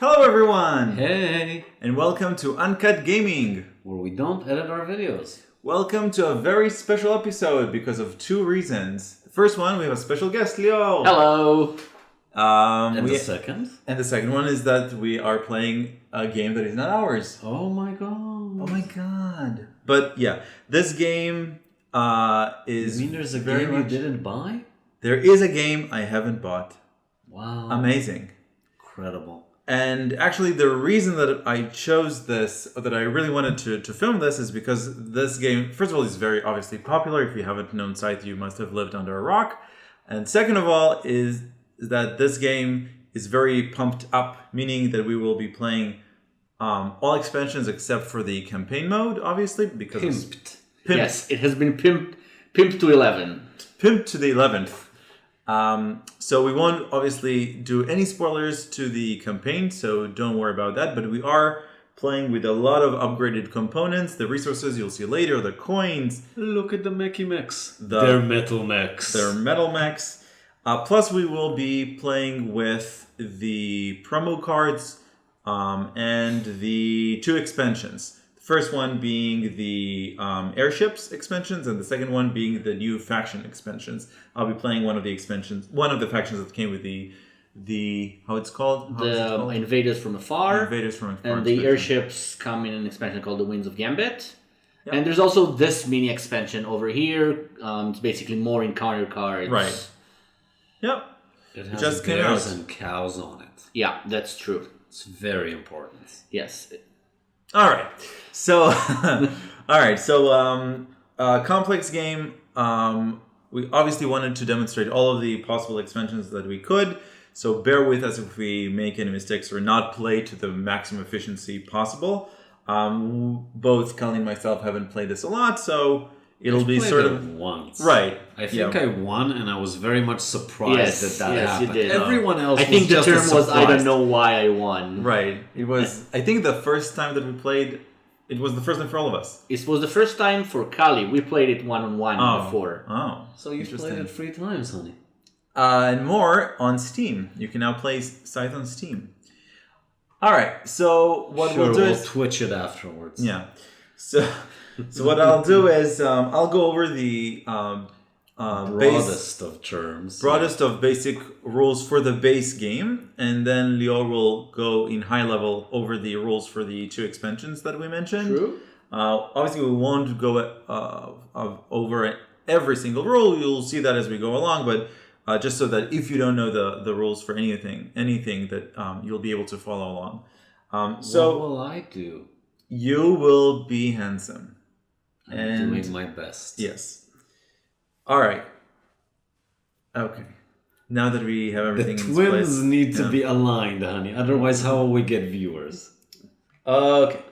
Hello everyone! Hey! And welcome to Uncut Gayming, where we don't edit our videos. Welcome to a very special episode because of two reasons. The first one, we have a special guest, Leo. Hello! And the second? And the second one is that we are playing a game that is not ours. Oh my god. Oh my god. But yeah, this game is You mean there's a very game much... you didn't buy? There is a game I haven't bought. Wow. Amazing. Incredible. And actually the reason that I chose this, that I really wanted to film this, is because this game, first of all, is very obviously popular. If you haven't known Scythe, you must have lived under a rock. And second of all is that this game is very pumped up, meaning that we will be playing all expansions except for the campaign mode, obviously, because Pimped. Yes, it has been pimped to 11. Pimped to the 11th. So we won't obviously do any spoilers to the campaign, so don't worry about that. But we are playing with a lot of upgraded components. The resources you'll see later, the coins. Look at the mechs. They're metal mechs. They're metal mechs. Plus we will be playing with the promo cards and the two expansions. First one being the airships expansions, and the second one being the new faction expansions. I'll be playing one of the expansions, one of the factions that came with the how it's called? The Invaders from Afar. Invaders from Afar. And the airships come in an expansion called the Winds of Gambit. Yep. And there's also this mini expansion over here. It's basically more encounter cards. Right. Yep. It has just bears and cows on it. Yeah, that's true. It's very important. Yes. All right. So, complex game. We obviously wanted to demonstrate all of the possible expansions that we could. So bear with us if we make any mistakes or not play to the maximum efficiency possible. Both Kali and myself haven't played this a lot, so it'll be sort of once. Right. I think I won, and I was very much surprised that happened. You did. Everyone else. I think the term was I don't know why I won. Right. It was. I think the first time that we played. It was the first time for all of us. It was the first time for Kali. We played it one-on-one before. Oh. So you played it 3 times, honey. And more on Steam. You can now play Scythe on Steam. All right. So what we'll do is... Twitch it afterwards. Yeah. So what I'll do is I'll go over the... broadest of terms. Broadest of basic rules for the base game. And then Leo will go in high level over the rules for the 2 expansions that we mentioned. True. Obviously, we won't go over every single rule. You'll see that as we go along. But just so that if you don't know the rules for anything that you'll be able to follow along. So what will I do? You will be handsome. I'm doing my best. Yes. All right. Okay. Now that we have everything in place. The twins need to be aligned, honey. Otherwise, how will we get viewers? Okay.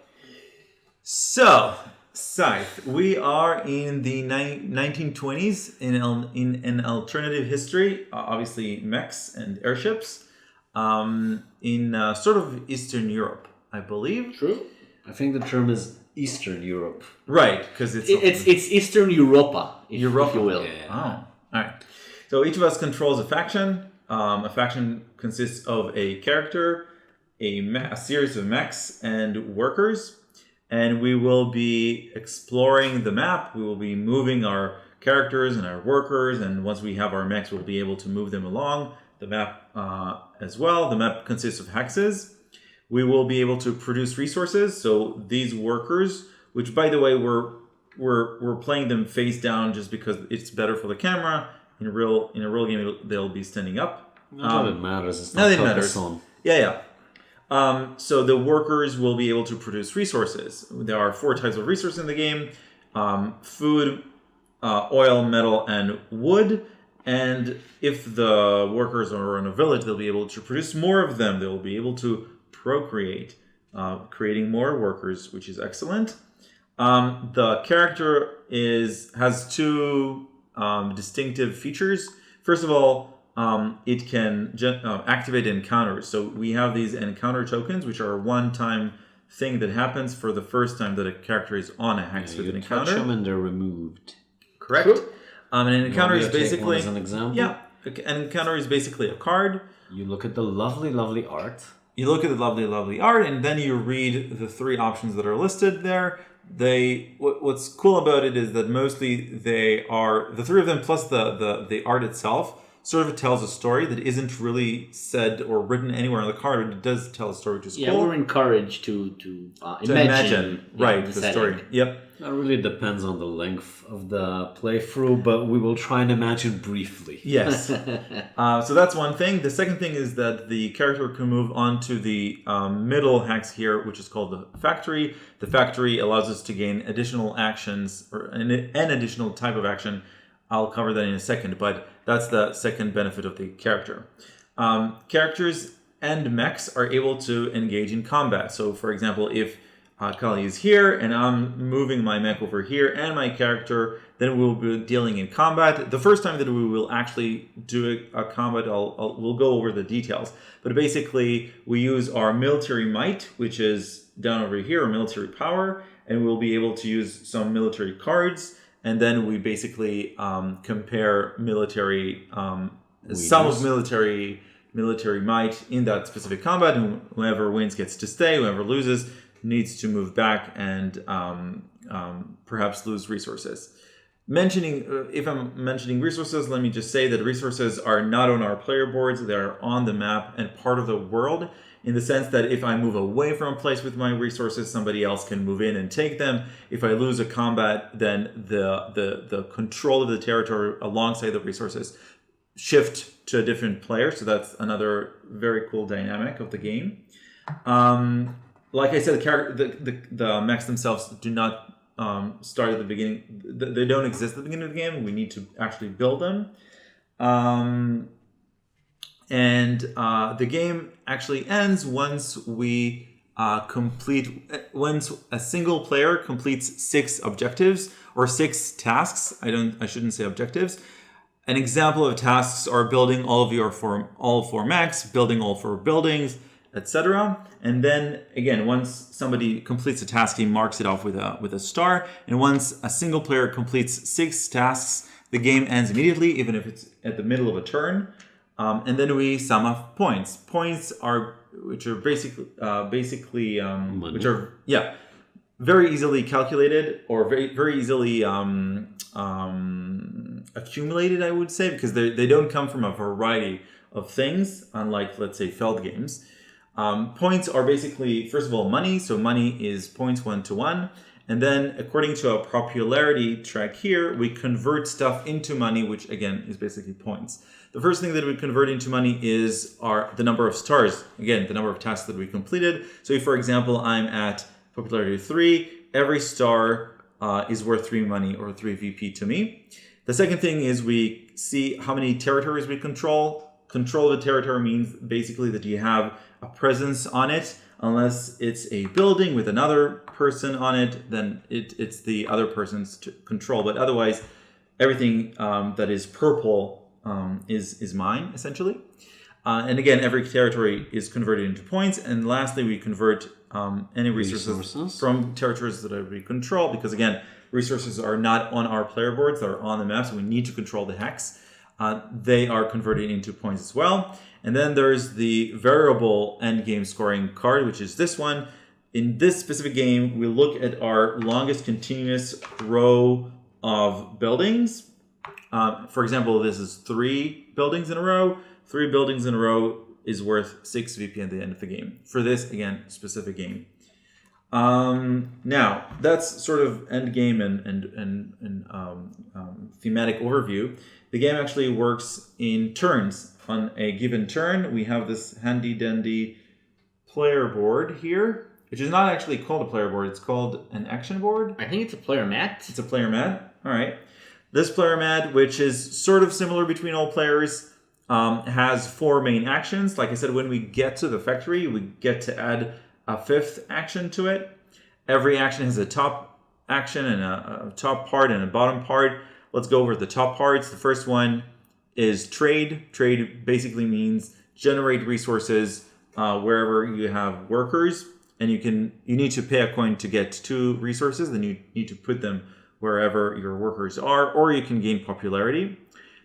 So, Scythe. We are in the 1920s in an alternative history. Obviously, mechs and airships. In sort of Eastern Europe, I believe. True. I think the term is Eastern Europe. Right, because it's Eastern Europa, if you will. Yeah. Oh, all right. So each of us controls a faction. A faction consists of a character, a series of mechs, and workers. And we will be exploring the map. We will be moving our characters and our workers. And once we have our mechs, we'll be able to move them along the map as well. The map consists of hexes. We will be able to produce resources. So these workers, which by the way, we're playing them face down just because it's better for the camera. In a real game, they'll be standing up. Not that it matters. It's not matters. Yeah. So the workers will be able to produce resources. There are 4 types of resources in the game: food, oil, metal, and wood. And if the workers are in a village, they'll be able to produce more of them. They'll be able to procreate, creating more workers, which is excellent. The character has 2 distinctive features. First of all, it can activate encounters. So we have these encounter tokens, which are a one-time thing that happens for the first time that a character is on a hex with an encounter. You touch them and they're removed. Correct. Cool. And an encounter is basically... as an example? Yeah. An encounter is basically a card. You look at the lovely, lovely art. you look at the lovely, lovely art, and then you read the 3 options that are listed there. What's cool about it is that mostly they are the 3 of them plus the art itself sort of tells a story that isn't really said or written anywhere on the card, but it does tell a story, which is cool. We're encouraged to imagine right, the story. Yep. That really depends on the length of the playthrough, but we will try and imagine briefly. Yes. So that's one thing. The second thing is that the character can move on to the middle hex here, which is called the factory. The factory allows us to gain additional actions, or an additional type of action. I'll cover that in a second, but that's the second benefit of the character. Characters and mechs are able to engage in combat. So, for example, if Kali is here and I'm moving my mech over here and my character, then we'll be dealing in combat. The first time that we will actually do a combat, we'll go over the details. But basically, we use our military might, which is down over here, or military power, and we'll be able to use some military cards. And then we basically compare military, some of military might in that specific combat. And whoever wins gets to stay. Whoever loses needs to move back and perhaps lose resources. If I'm mentioning resources, let me just say that resources are not on our player boards. They're on the map and part of the world, in the sense that if I move away from a place with my resources, somebody else can move in and take them. If I lose a combat, then the control of the territory alongside the resources shift to a different player. So that's another very cool dynamic of the game. Like I said, the mechs themselves do not start at the beginning. They don't exist at the beginning of the game. We need to actually build them. And the game actually ends once once a single player completes 6 objectives or 6 tasks. I shouldn't say objectives. An example of tasks are building all 4 mechs, building all 4 buildings, etc. And then again, once somebody completes a task, he marks it off with a star. And once a single player completes 6 tasks, the game ends immediately, even if it's at the middle of a turn. And then we sum up points. Points which are very easily calculated, or very easily accumulated, I would say, because they don't come from a variety of things, unlike, let's say, Feld games. Points are basically, first of all, money. So money is points 1 to 1. And then, according to a popularity track here, we convert stuff into money, which again is basically points. The first thing that we convert into money is the number of stars. Again, the number of tasks that we completed. So if, for example, I'm at popularity 3, every star is worth 3 money, or 3 VP to me. The second thing is we see how many territories we control. Control of a territory means basically that you have a presence on it. Unless it's a building with another person on it, then it's the other person's control. But otherwise, everything that is purple is mine, essentially. And again, every territory is converted into points. And lastly, we convert any resources from territories that we control, because again, resources are not on our player boards, they're on the map, so we need to control the hex. They are converted into points as well. And then there's the variable endgame scoring card, which is this one. In this specific game, we look at our longest continuous row of buildings. For example, this is 3 buildings in a row. 3 buildings in a row is worth 6 VP at the end of the game. For this, again, specific game. Now, that's sort of endgame and thematic overview. The game actually works in turns. On a given turn, we have this handy-dandy player board here, which is not actually called a player board. It's called an action board. I think it's a player mat. It's a player mat. All right. This player mat, which is sort of similar between all players, has 4 main actions. Like I said, when we get to the factory, we get to add a 5th action to it. Every action has a top action and a top part and a bottom part. Let's go over the top parts. The first one is trade. Trade basically means generate resources wherever you have workers, and you need to pay a coin to get 2 resources. Then you need to put them wherever your workers are, or you can gain popularity.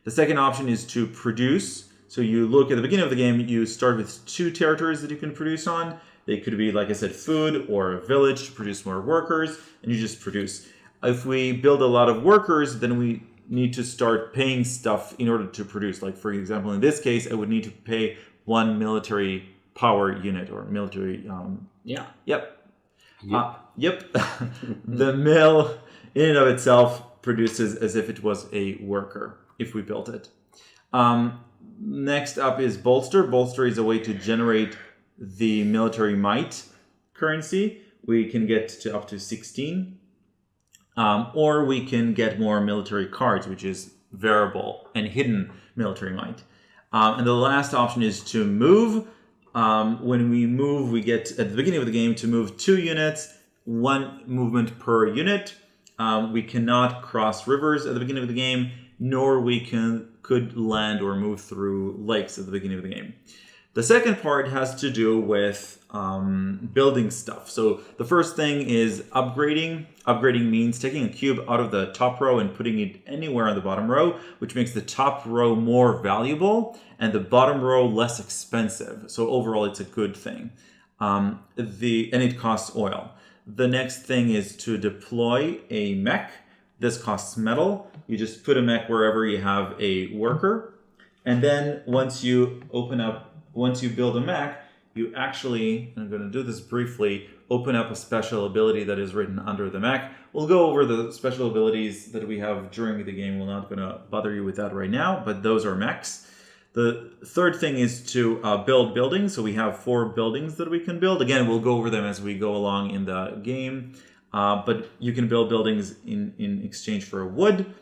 The second option is to produce. So you look at the beginning of the game, you start with 2 territories that you can produce on. They could be, like I said, food or a village to produce more workers, and you just produce. If we build a lot of workers, then we need to start paying stuff in order to produce. Like, for example, in this case, I would need to pay 1 military power unit or military... Yeah. Yep. Yep. The mill in and of itself produces as if it was a worker, if we built it. Next up is bolster. Bolster is a way to generate the military might currency. We can get to up to 16. Or we can get more military cards, which is variable and hidden military might. And the last option is to move. When we move, we get at the beginning of the game to move 2 units, 1 movement per unit. We cannot cross rivers at the beginning of the game, nor we could land or move through lakes at the beginning of the game. The second part has to do with building stuff. So the first thing is upgrading. Upgrading means taking a cube out of the top row and putting it anywhere on the bottom row, which makes the top row more valuable and the bottom row less expensive. So overall, it's a good thing. And it costs oil. The next thing is to deploy a mech. This costs metal. You just put a mech wherever you have a worker. And then once you build a mech, you actually, I'm going to do this briefly, open up a special ability that is written under the mech. We'll go over the special abilities that we have during the game. We're not going to bother you with that right now, but those are mechs. The third thing is to build buildings. So we have 4 buildings that we can build. Again, we'll go over them as we go along in the game. But you can build buildings in exchange for wood.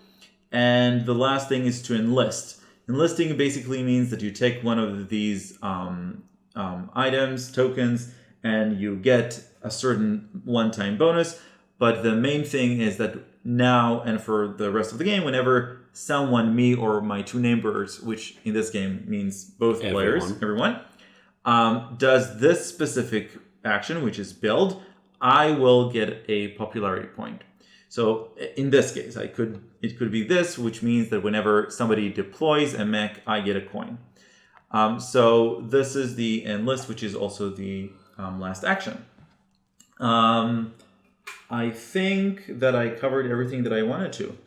And the last thing is to enlist. Enlisting basically means that you take one of these items, tokens, and you get a certain one-time bonus. But the main thing is that now and for the rest of the game, whenever someone, me or my 2 neighbors, which in this game means both players, everyone, does this specific action, which is build, I will get a popularity point. So in this case, it could be this, which means that whenever somebody deploys a mech, I get a coin. So this is the enlist, which is also the last action. I think that I covered everything that I wanted to.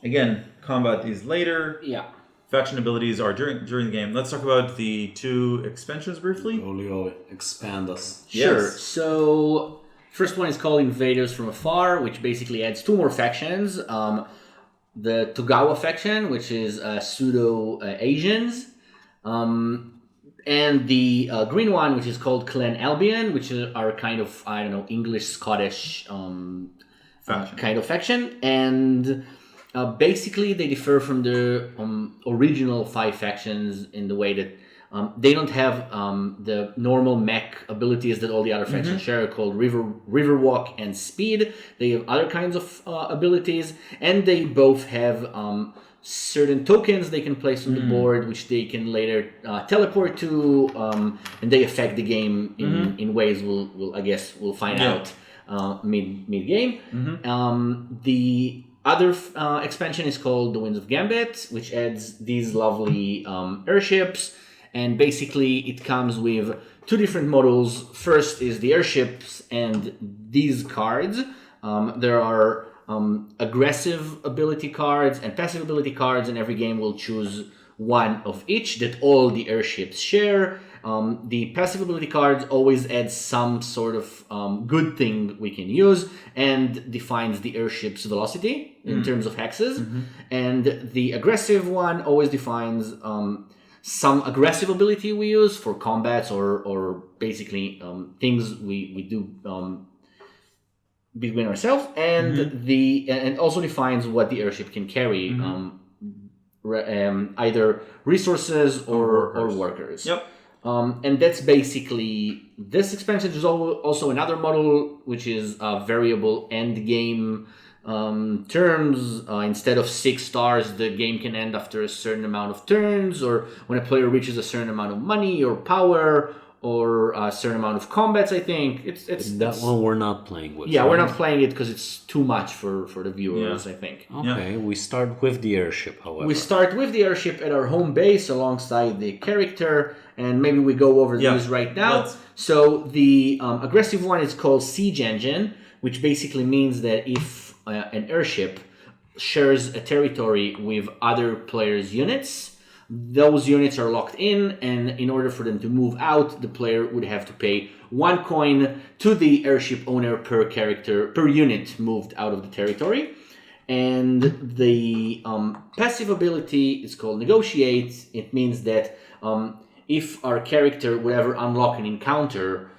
Again, combat is later. Yeah. Faction abilities are during the game. Let's talk about the 2 expansions briefly. Olio, expand us. Sure. Yes. So first one is called Invaders from Afar, which basically adds 2 more factions. The Togawa faction, which is pseudo-Asians. And the green one, which is called Clan Albion, which are kind of, English-Scottish kind of faction. And basically they differ from the original 5 factions in the way that they don't have the normal mech abilities that all the other factions share, called River Walk and Speed. They have other kinds of abilities, and they both have certain tokens they can place on the board, which they can later teleport to, and they affect the game in ways we'll find out mid game. The other expansion is called the Winds of Gambit, which adds these lovely airships. And basically, it comes with 2 different models. First is the airships and these cards. There are aggressive ability cards and passive ability cards, and every game will choose one of each that all the airships share. The passive ability cards always add some sort of good thing we can use and defines the airship's velocity in terms of hexes. And the aggressive one always defines some aggressive ability we use for combats or basically things we do between ourselves, and and also defines what the airship can carry, either resources or workers. Yep. And that's basically this expansion. There's also another model which is variable end game terms. Instead of 6 stars, the game can end after a certain amount of turns, or when a player reaches a certain amount of money or power, or a certain amount of combats. I think it's That one we're not playing with. Yeah, right? we're not playing it because it's too much for the viewers. Yeah. I think. Okay, we start with the airship, however. We start with the airship at our home base alongside the character, and maybe we go over these right now. So the aggressive one is called Siege Engine, which basically means that if an airship shares a territory with other players' units, those units are locked in, and in order for them to move out, the player would have to pay 1 coin to the airship owner per unit moved out of the territory. And the passive ability is called Negotiate. It means that if our character would ever unlock an encounter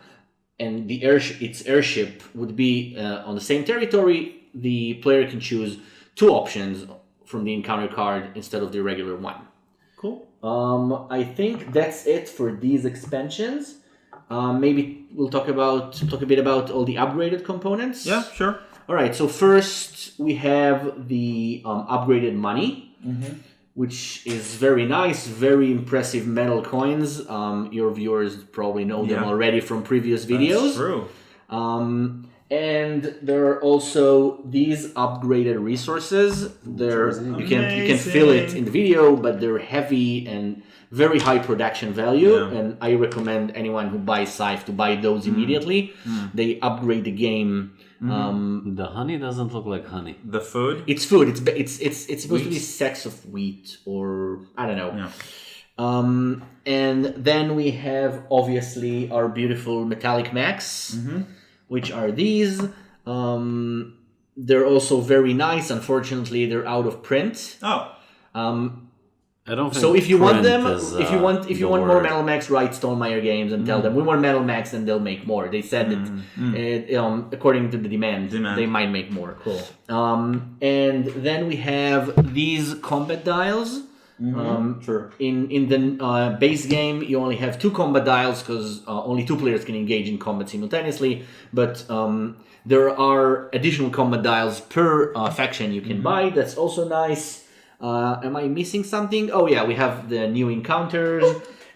and its airship would be on the same territory, the player can choose 2 options from the encounter card instead of the regular one. Cool. I think that's it for these expansions. Maybe we'll talk a bit about all the upgraded components. Yeah, sure. All right. So first we have the upgraded money, which is very nice, very impressive metal coins. Your viewers probably know them already from previous videos. That's true. And there are also these upgraded resources. You can feel it in the video, but they're heavy and very high production value. Yeah. And I recommend anyone who buys Scythe to buy those immediately. They upgrade the game. The honey doesn't look like honey. The food? It's food. It's supposed to be sacks of wheat, or I don't know. Yeah. And then we have obviously our beautiful metallic mechs. Which are these. They're also very nice. Unfortunately, they're out of print. Oh. I don't think So if you want them, is, if you want more metal mechs, write Stonemaier Games and tell them we want metal mechs, and they'll make more. They said that according to the demand, they might make more. Cool. And then we have these combat dials. Sure. In the base game, you only have 2 combat dials because only 2 players can engage in combat simultaneously. But there are additional combat dials per faction you can buy. That's also nice. Am I missing something? Oh yeah, we have the new encounters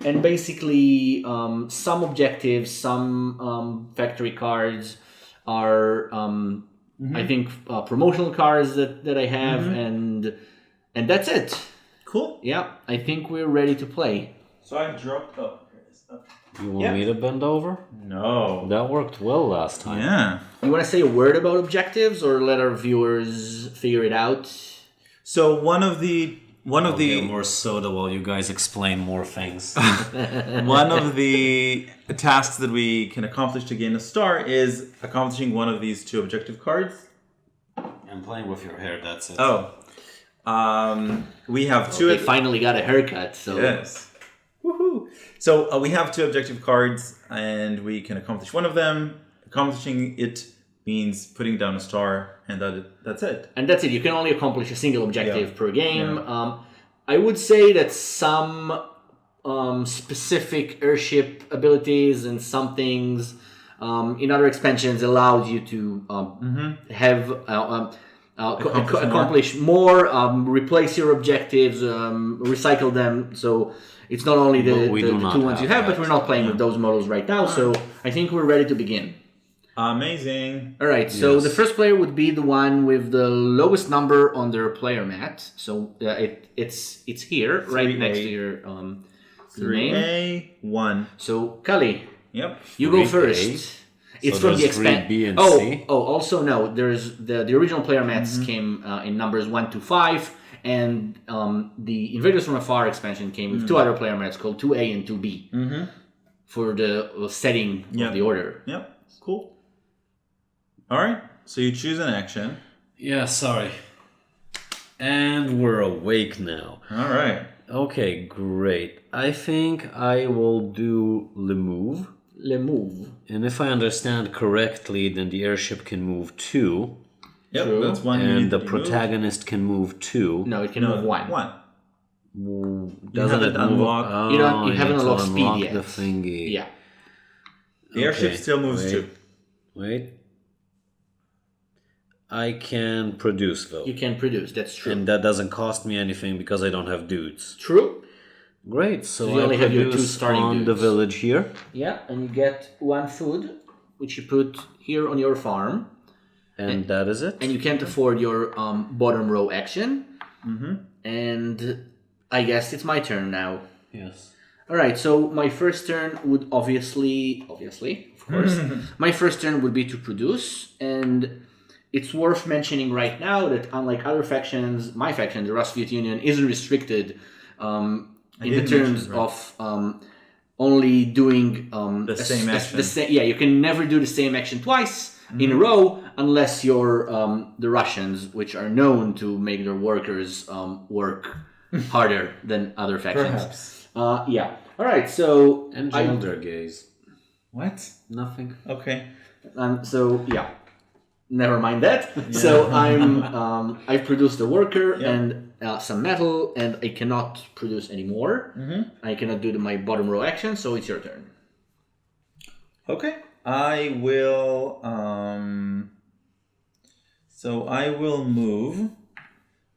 and basically some objectives, some factory cards are I think promotional cards that I have, and that's it. Cool. Yeah, I think we're ready to play. So I dropped up. You want me to bend over? No. That worked well last time. Yeah. You want to say a word about objectives, or let our viewers figure it out? So one of the Get more soda while you guys explain more things. one of the tasks that we can accomplish to gain a star is accomplishing one of these 2 objective cards. I'm playing with your hair, that's it. Oh. We have 2. They finally got a haircut, so Yes. Woohoo! So we have 2 objective cards, and we can accomplish one of them. Accomplishing it means putting down a star, and that's it. And that's it. You can only accomplish a single objective per game. I would say that some specific airship abilities and some things in other expansions allowed you to have accomplish more, replace your objectives, recycle them. So it's not only the 2 ones you have, but we're not playing with those models right now. So I think we're ready to begin. Amazing. All right, so the first player would be the one with the lowest number on their player mat. So it's here, right next to your name. 3A1. So Kali, Yep. you go first. It's So from the there's 3B expansion. and C? Also no. There's the original player mats came in numbers 1 to 5, and the Invaders from Afar expansion came with 2 other player mats called 2A and 2B for the setting of the order. Yep. Cool. All right. So you choose an action. Yeah, sorry. And we're awake now. All right. Okay, great. I think I will do Le Move. Le Move. And if I understand correctly, then the airship can move 2. Yep, True. that's one. And the protagonist can move 2. No, it can move 1. Doesn't it unlock? Oh, You haven't need to unlocked speed unlock yet. the thingy. Yeah. The airship still moves 2. Wait. I can produce though. You can produce, that's true. And that doesn't cost me anything because I don't have dudes. True. Great. So you only I have your 2 produce starting on the dudes. village here. Yeah, and you get 1 food, which you put here on your farm. And that is it. And you can't afford your bottom row action. Mm-hmm. And I guess it's my turn now. Yes. All right, so my first turn would obviously, of course, my first turn would be to produce, and it's worth mentioning right now that unlike other factions, my faction, the Rusviet Union, isn't restricted in the terms of only doing The same action. You can never do the same action twice in a row unless you're the Russians, which are known to make their workers work harder than other factions. Perhaps. Yeah. All right. So And gender gaze. What? Nothing. Okay. So yeah. Never mind that. So I've produced a worker and some metal, and I cannot produce anymore. I cannot do my bottom row action. So it's your turn. Okay. I will. So I will move.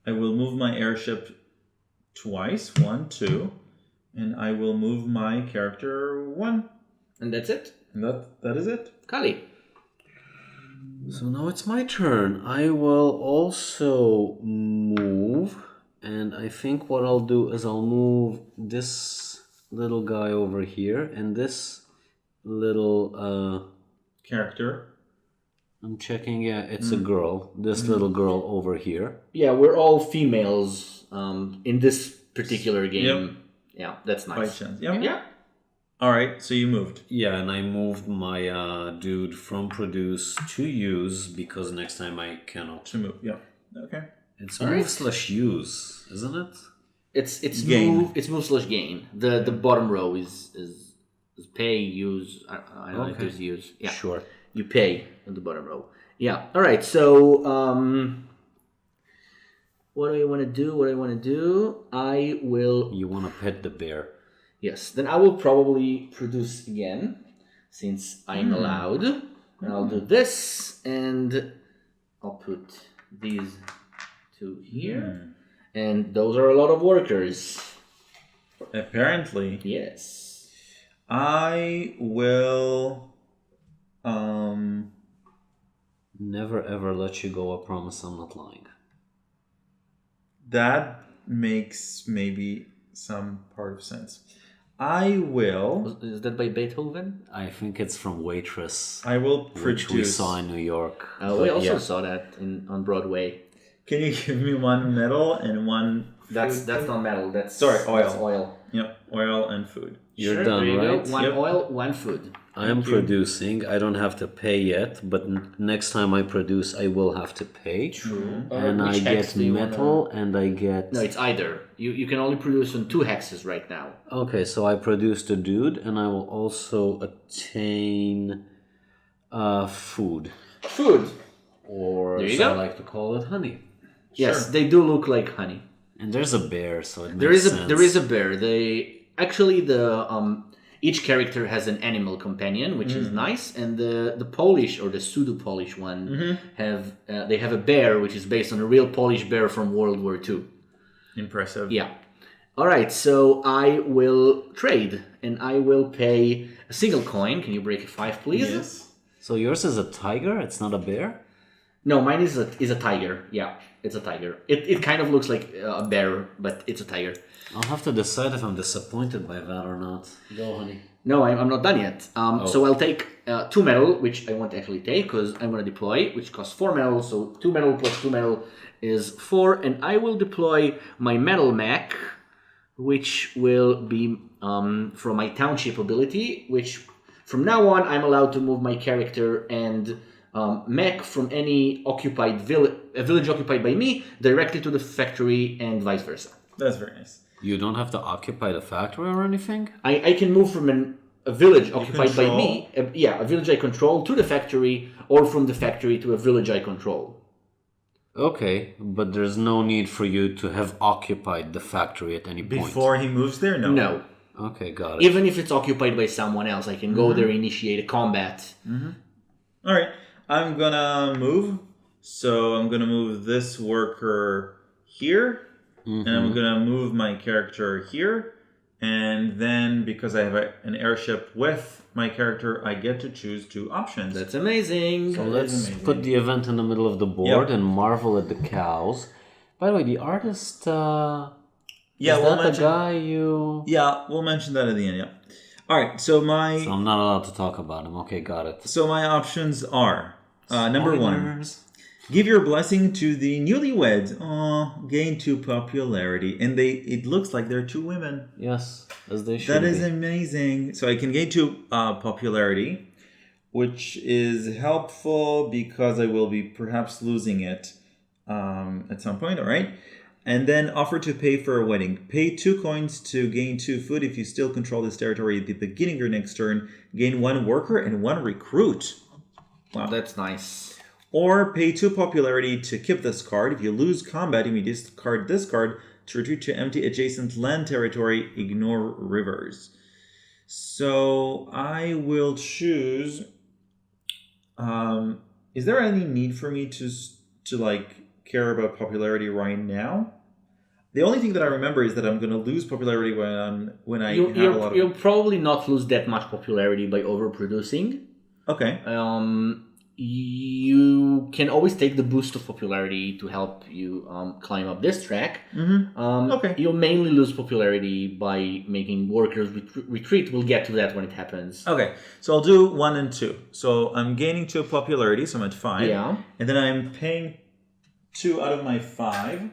I will move my airship twice. 1, 2. And I will move my character 1. And that's it. And that is it. Kali. So now it's my turn. I will also move, and I think what I'll do is I'll move this little guy over here and this little Character. I'm checking. Yeah, it's a girl. This little girl over here. Yeah, we're all females in this particular game. Yep. Yeah, that's By nice. chance. Yep. Yeah. All right. So you moved. Yeah, and I moved my dude from produce to use because next time I cannot. To move. Yep. Okay. It's All move right. slash use, isn't it? It's Gain. move. It's move slash gain. The bottom row is pay, use. I don't know if there's use. Yeah. Sure. You pay on the bottom row. Yeah. All right. So what do I want to do? I will. You want to pet the bear. Yes. Then I will probably produce again, since I'm allowed. And I'll do this, and I'll put these 2 here. And those are a lot of workers. Apparently. Yes. I will. Never ever let you go. I promise I'm not lying. That makes maybe some part of sense. I will. Is that by Beethoven? I think it's from Waitress, I will produce. which we saw in New York. We But also yeah. saw that on Broadway. Can you give me 1 metal and 1? That's not metal. That's oil. That's oil. Yep, oil and food. You're Sure, done, there you right? go. 1 Yep. oil, 1 food. I am producing. I don't have to pay yet, but next time I produce, I will have to pay. True. And I Which hex get do you metal, and I get. No, it's either. You can only produce on 2 hexes right now. Okay, so I produced a dude, and I will also attain food, Food. or There you as go. I like to call it, honey. Yes, Sure. they do look like honey. And there's a bear, so it There makes is sense. there is a bear. Each character has an animal companion, which is nice, and the Polish or the pseudo Polish one they have a bear, which is based on a real Polish bear from World War II. Impressive. Yeah. All right, so I will trade, and I will pay a single coin. Can you break a 5, please? Yes. So yours is a tiger. It's not a bear. No, mine is a tiger. Yeah, it's a tiger. It kind of looks like a bear, but it's a tiger. I'll have to decide if I'm disappointed by that or not. Go, honey. No, I'm not done yet. So I'll take 2 metal, which I won't actually take because I'm going to deploy, which costs 4 metal. So 2 metal plus 2 metal is 4, and I will deploy my metal mech, which will be from my township ability, which from now on I'm allowed to move my character and mech from any occupied village occupied by me directly to the factory and vice versa. That's very nice. You don't have to occupy the factory or anything? I can move from a village occupied by control? me, a village I control, to the factory, or from the factory to a village I control. Okay, but there's no need for you to have occupied the factory at any point. Before he moves there? No. No. Okay, got it. Even if it's occupied by someone else, I can go there, initiate a combat. All right. I'm going to move. So I'm going to move this worker here. And I'm going to move my character here. And then because I have an airship with my character, I get to choose 2 options. That's amazing. So let's put the event in the middle of the board and marvel at the cows. By the way, the artist... is that the guy you... Yeah, we'll mention that at the end, yeah. All right, so So I'm not allowed to talk about him. Okay, got it. So my options are, number 1, give your blessing to the newlyweds. Gain 2 popularity. And it looks like they're 2 women. Yes, as they should That be. is amazing. So I can gain 2 popularity, which is helpful because I will be perhaps losing it at some point, all right? And then offer to pay for a wedding. Pay 2 coins to gain 2 food if you still control this territory at the beginning of your next turn. Gain 1 worker and 1 recruit. Wow. That's nice. Or pay 2 popularity to keep this card. If you lose combat, you may discard this card to retreat to empty adjacent land territory. Ignore rivers. So I will choose... is there any need for me to care about popularity right now? The only thing that I remember is that I'm going to lose popularity when I have a lot of... You'll probably not lose that much popularity by overproducing. Okay. You can always take the boost of popularity to help you climb up this track. Okay. You'll mainly lose popularity by making workers retreat. We'll get to that when it happens. Okay, so I'll do 1 and 2. So I'm gaining 2 popularity, so I'm at 5. Yeah. And then I'm paying 2 out of my 5.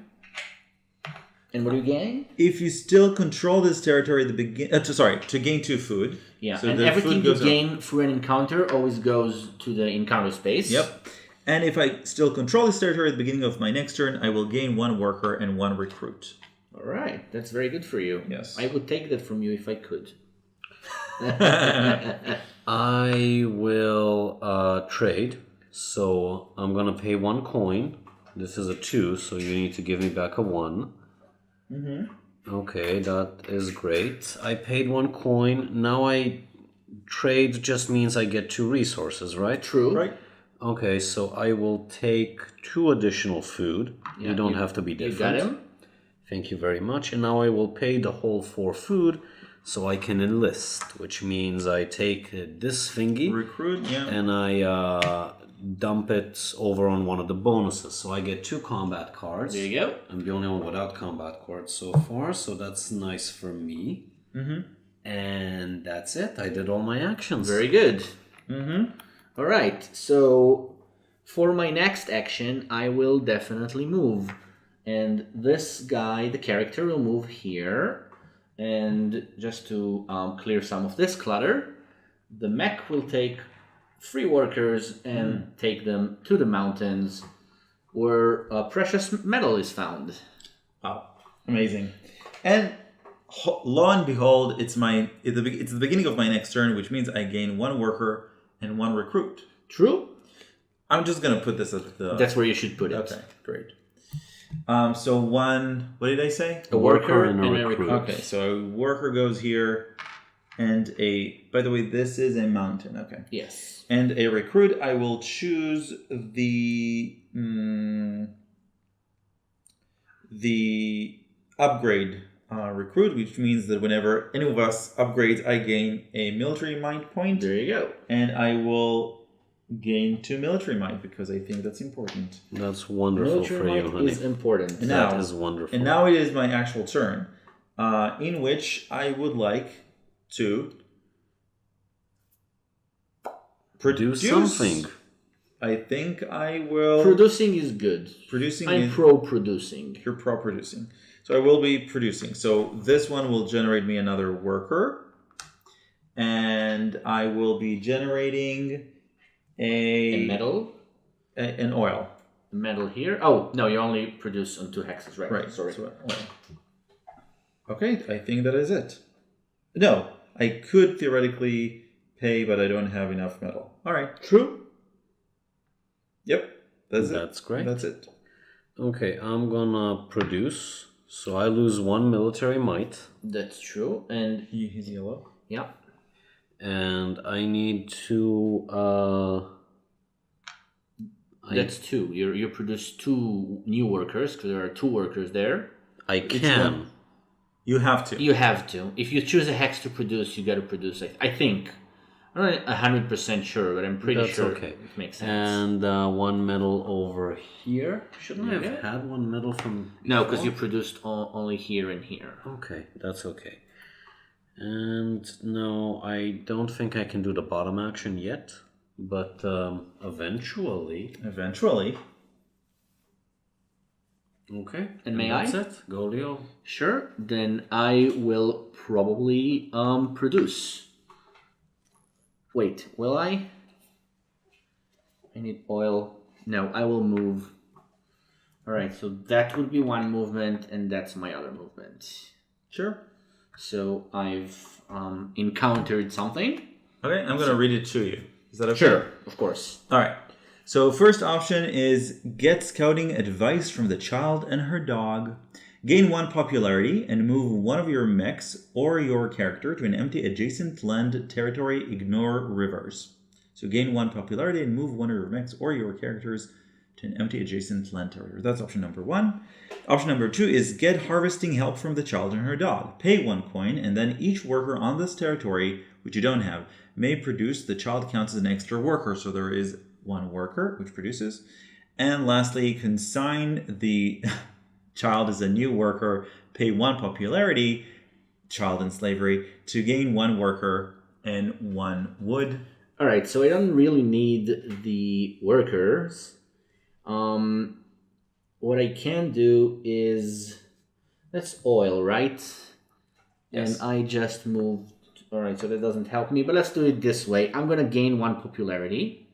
And what are you getting? If you still control this territory at the beginning... to gain 2 food. Yeah, so and the everything food you goes gain through an encounter always goes to the encounter space. Yep. And if I still control this territory at the beginning of my next turn, I will gain 1 worker and 1 recruit. All right, that's very good for you. Yes. I would take that from you if I could. I will trade. So I'm going to pay 1 coin. This is a 2, so you need to give me back a 1. Okay, that is great. I paid 1 coin. Now trade just means I get 2 resources, right? True. Right. Okay, so I will take 2 additional food. Yeah, you don't have to be different. You got him? Thank you very much. And now I will pay the whole 4 food so I can enlist, which means I take this thingy Recruit, yeah. and I dump it over on one of the bonuses. So I get 2 combat cards. There you go. I'm the only one without combat cards so far, so that's nice for me. And that's it. I did all my actions. Very good. All right, so for my next action, I will definitely move. And this guy, the character, will move here. And just to clear some of this clutter, the mech will take 3 workers and take them to the mountains where precious metal is found. Wow, amazing. And lo and behold, it's the beginning of my next turn, which means I gain 1 worker and 1 recruit. True? I'm just going to put this at the... That's where you should put it. Okay, great. So 1, what did I say? A worker and a recruit. Okay, so a worker goes here and by the way, this is a mountain, okay. Yes. And a recruit, I will choose the upgrade recruit, which means that whenever any of us upgrades, I gain a military might point. There you go. And I will gain 2 military might because I think that's important. That's wonderful Military for you, might honey. is important. That is wonderful. And now it is my actual turn, in which I would like to produce something. I think I will... Producing is good. Producing I'm is... pro-producing. You're pro-producing. So I will be producing. So this one will generate me another worker. And I will be generating A metal? An oil. Metal here? Oh, no, you only produce on 2 hexes, right? Right. Sorry. So, oil. Okay, I think that is it. No, I could theoretically pay, but I don't have enough metal. All right. True. Yep. That's it. great. That's it. Okay, I'm gonna produce. So I lose 1 military might. That's true. And He's yellow. yeah. And I need to... That's 2. You produce 2 new workers because there are 2 workers there. I can. You have to. You have to. If you choose a hex to produce, you got to produce it. I think. I'm not 100% sure, but I'm pretty sure it makes sense. And one medal over here. Shouldn't I have had one medal from before? No, because you produced only here and here. Okay, that's okay. And no, I don't think I can do the bottom action yet, but eventually. Eventually. Okay. And may that's I? it. Go, Leo. Sure. Then I will probably produce. Wait, will I? I need oil. No, I will move. Alright, so that would be one movement, and that's my other movement. Sure. So I've encountered something. Okay, I'm going to read it to you. Is that okay? Sure, of course. All right. So first option is get scouting advice from the child and her dog. Gain 1 popularity and move one of your mechs or your character to an empty adjacent land territory. Ignore rivers. So gain 1 popularity and move one of your mechs or your characters to an empty adjacent land territory. That's option number 1. Option number 2 is get harvesting help from the child and her dog. Pay 1 coin and then each worker on this territory, which you don't have, may produce. The child counts as an extra worker, so there is 1 worker which produces. And lastly, consign the child as a new worker, pay 1 popularity, child in slavery, to gain 1 worker and 1 wood. All right, so I don't really need the workers. What I can do is, that's oil, right? Yes. And I just moved. All right, so that doesn't help me, but let's do it this way. I'm gonna gain 1 popularity.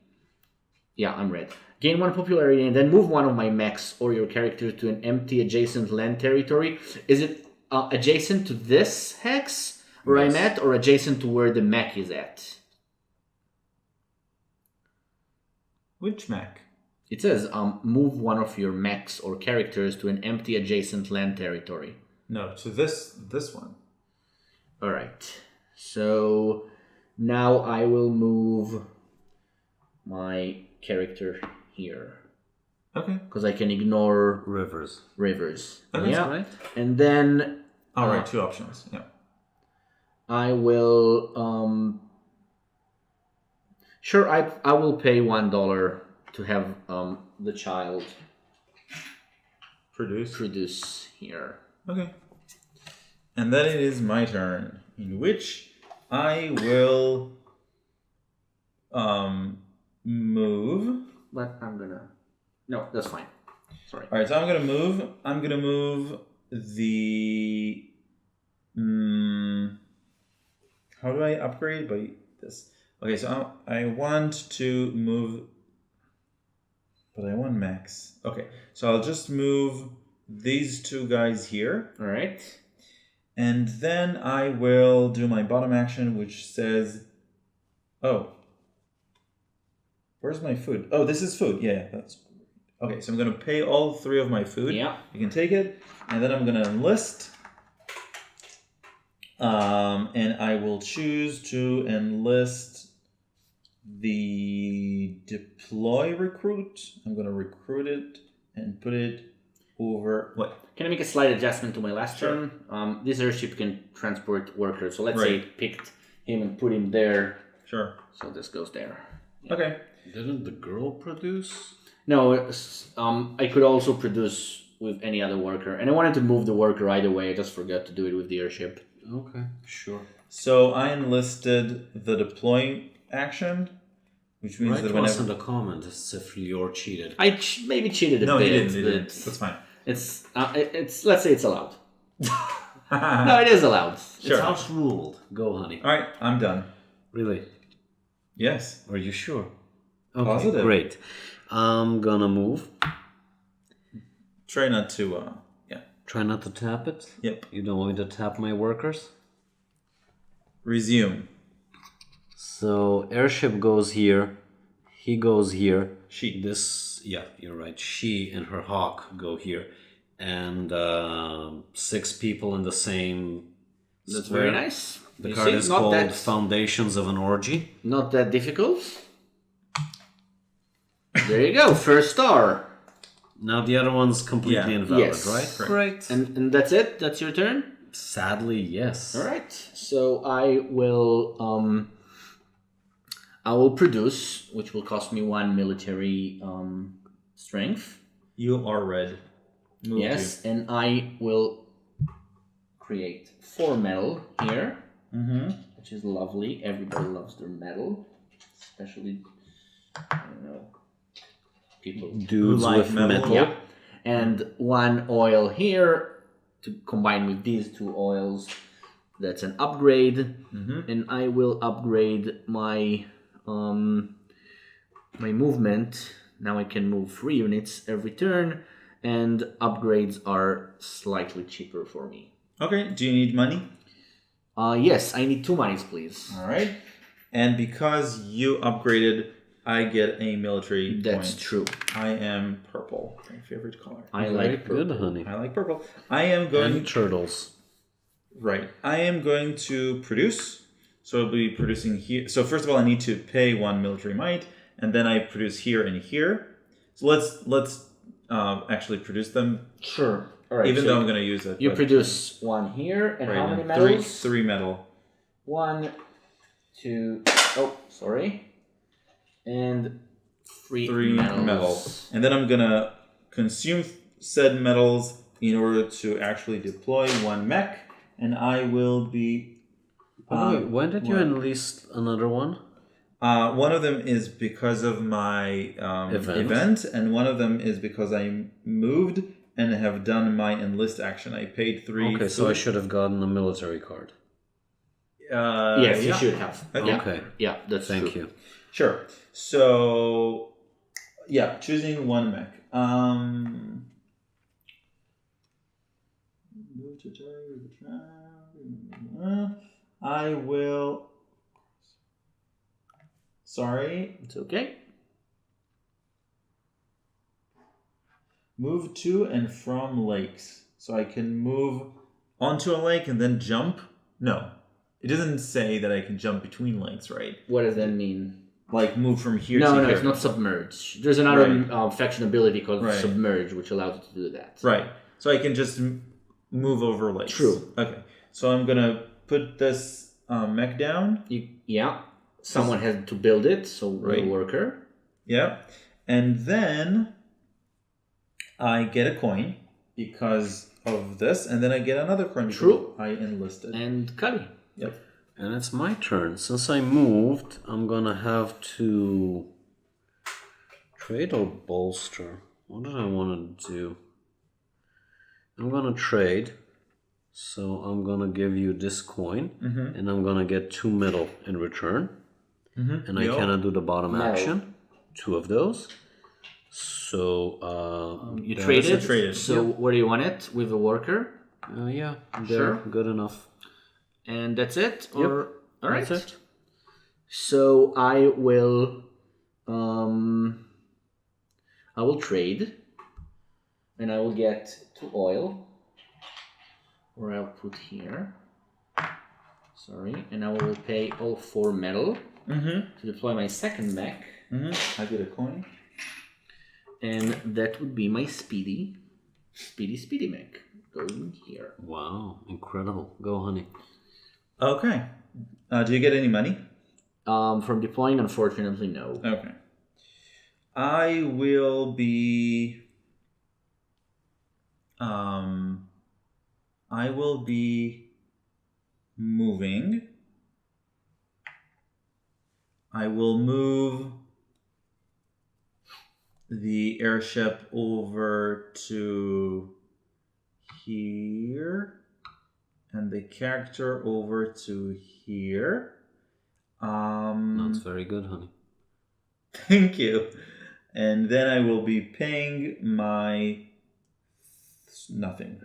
Yeah, I'm red. Gain 1 popularity and then move one of my mechs or your character to an empty adjacent land territory. Is it adjacent to this hex where I'm at, or adjacent to where the mech is at? Which mech? It says move one of your mechs or characters to an empty adjacent land territory. No, to this one. All right. So now I will move my character here. Okay. Because I can ignore Rivers. Okay. Yeah. Right? And then All right, 2 options. Yeah. I will sure I will pay $1 to have the child produce here. Okay. And then it is my turn, in which I will move. But I'm gonna no, that's fine. Sorry. All right, so I'm gonna move the. How do I upgrade by this? Okay, so I want to move, but I want max. Okay, so I'll just move these 2 guys here. All right. And then I will do my bottom action, which says, oh, where's my food? Oh, this is food. Yeah, that's okay. So I'm going to pay all 3 of my food. Yeah. You can take it. And then I'm going to enlist. And I will choose to enlist the deploy recruit. I'm going to recruit it and put it over what? Can I make a slight adjustment to my last turn? This airship can transport workers. So let's say it picked him and put him there. Sure. So this goes there. Yeah. Okay. Didn't the girl produce? No, I could also produce with any other worker. And I wanted to move the worker either way. I just forgot to do it with the airship. Okay, sure. So I enlisted the deploy action, which means Write that to us whenever... in the comments if you're cheated. I maybe cheated a bit. No, he didn't. He but didn't. That's fine. It's let's say it's allowed. No, it is allowed. Sure. It's house ruled. Go, honey. All right, I'm done. Really? Yes. Are you sure? Okay, Positive. great. I'm gonna move. Try not to... Try not to tap it. Yep. You don't want me to tap my workers? Resume. So airship goes here. He goes here. She. This, yeah, you're right. She and her hawk go here. And 6 people in the same That's square. very nice. The You card see, is not called that- Foundations of an Orgy. Not that difficult. There you go, first star. Now the other one's completely Yeah. invalid, Yes. right? Correct. Great. And that's it? That's your turn? Sadly, yes. All right. So I will produce, which will cost me 1 military strength. You are red. Move Yes, and I will create 4 metal here, which is lovely. Everybody loves their metal, especially people Dudes like with metal. Yeah, and 1 oil here to combine with these 2 oils. That's an upgrade, and I will upgrade my my movement. Now I can move 3 units every turn, and upgrades are slightly cheaper for me. Okay. Do you need money? Yes, I need 2 monies, please. All right. And because you upgraded, I get a military That's point. true. I am purple. My favorite color. I Very like purple. good, honey. I like purple. I am going... And turtles. Right. I am going to produce. So I'll be producing here. So first of all, I need to pay 1 military might, and then I produce here and here. So let's actually produce them. Sure. All right. Even so though I'm going to use it. you but- produce 1 here, and how many and metals? Three metal. 1, 2. Oh, sorry. And 3 metals. metal. And then I'm going to consume said metals in order to actually deploy 1 mech, and I will be... By the way, when did you enlist another one? one of them is because of my event, and one of them is because I moved and have done my enlist action. I paid 3. Okay, so I should have gotten a military card. Yes, you should have. Okay. Okay. Yeah, that's Thank true. you. Sure. So, yeah, choosing 1 mech. Move to target. I will. Sorry. It's okay. Move to and from lakes. So I can move onto a lake and then jump. No. It doesn't say that I can jump between lakes, right? What does that mean? Like move from here to No, here. it's not submerge. There's another Right. faction ability called Right. submerge, which allows you to do that. Right. So I can just move over lakes. True. Okay. So I'm going to put this mech down. Yeah. Someone has to build it, so Right. a worker. Yeah. And then I get a coin because of this, and then I get another coin because True. I enlisted. And Kali. Yep. And it's my turn. Since I moved, I'm gonna have to trade or bolster. What did I want to do? I'm gonna trade. So I'm gonna give you this coin, and I'm gonna get 2 metal in return. And I cannot do the bottom No. action. 2 of those. So You that traded. is- traded. So where do you want it? With a worker? yeah, Sure. they're good enough. And that's it? Or all right. That's it. So I will trade, and I will get 2 oil, or I'll put here. Sorry, and I will pay all 4 metal to deploy my second mech, I get a coin. and that would be my speedy mech going here. Wow, incredible. Go, honey. Okay. Do you get any money? From deploying, unfortunately, no. Okay. I will be moving. I will move the airship over to here and the character over to here. That's very good, honey. Thank you. And then I will be paying my nothing.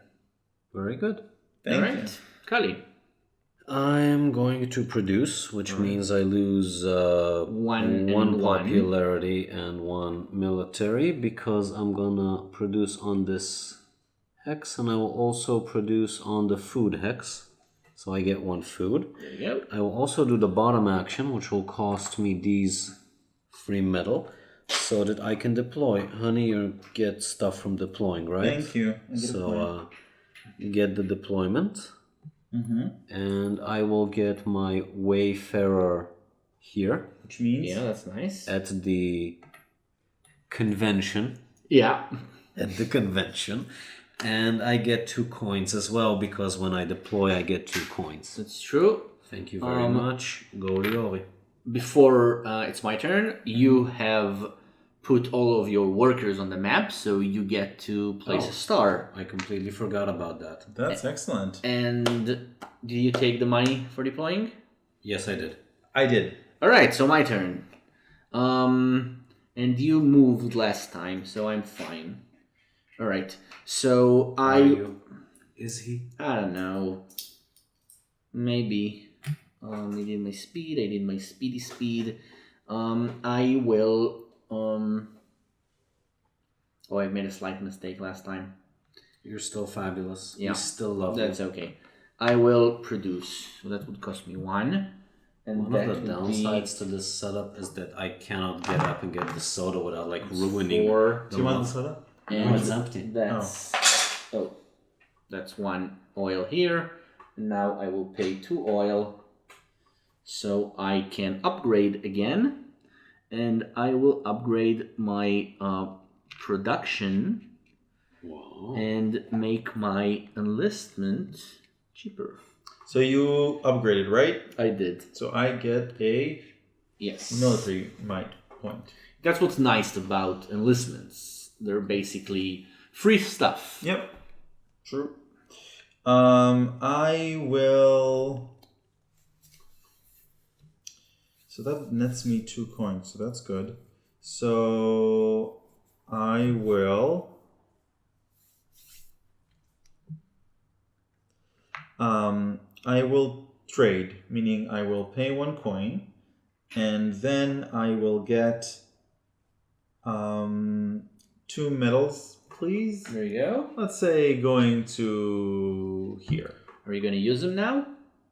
Very good. Thank All you. right, Kali. I am going to produce, which means I lose One one and one. popularity and 1 military, because I'm gonna produce on this hex, and I will also produce on the food hex, so I get 1 food. There you go. I will also do the bottom action, which will cost me these 3 metal, so that I can deploy. Honey, you get stuff from deploying, right? Thank you. I get a point. So get the deployment. And I will get my Wayfarer here Which means Yeah, that's nice. at the convention. Yeah. At the convention. And I get 2 coins as well, because when I deploy, I get 2 coins. That's true. Thank you very much. Goli. Before it's my turn, you have put all of your workers on the map, so you get to place a star. I completely forgot about that. that's excellent. And do you take the money for deploying? Yes, I did. I did. All right, so my turn. And you moved last time, so I'm fine. All right, so Is he? I don't know. Maybe. I did my speed. I did my speed. I will. Oh, I made a slight mistake last time. You're still fabulous. Yeah. We still love That's you. okay. I will produce. So that would cost me 1. And One that of the would be downsides to this setup is that I cannot get up and get the soda without like ruining 4. Do you want the soda? And No, it's empty. That's that's 1 oil here. Now I will pay 2 oil, so I can upgrade again, and I will upgrade my production Wow. and make my enlistment cheaper. So you upgraded, right? I did. So I get a Yes. military might point. That's what's nice about enlistments. They're basically free stuff. Yep. True. I will. So that nets me 2 coins, so that's good. So I will. I will trade, meaning I will pay 1 coin, and then I will get 2 medals, please. There you go. Let's say going to here. Are you going to use them now?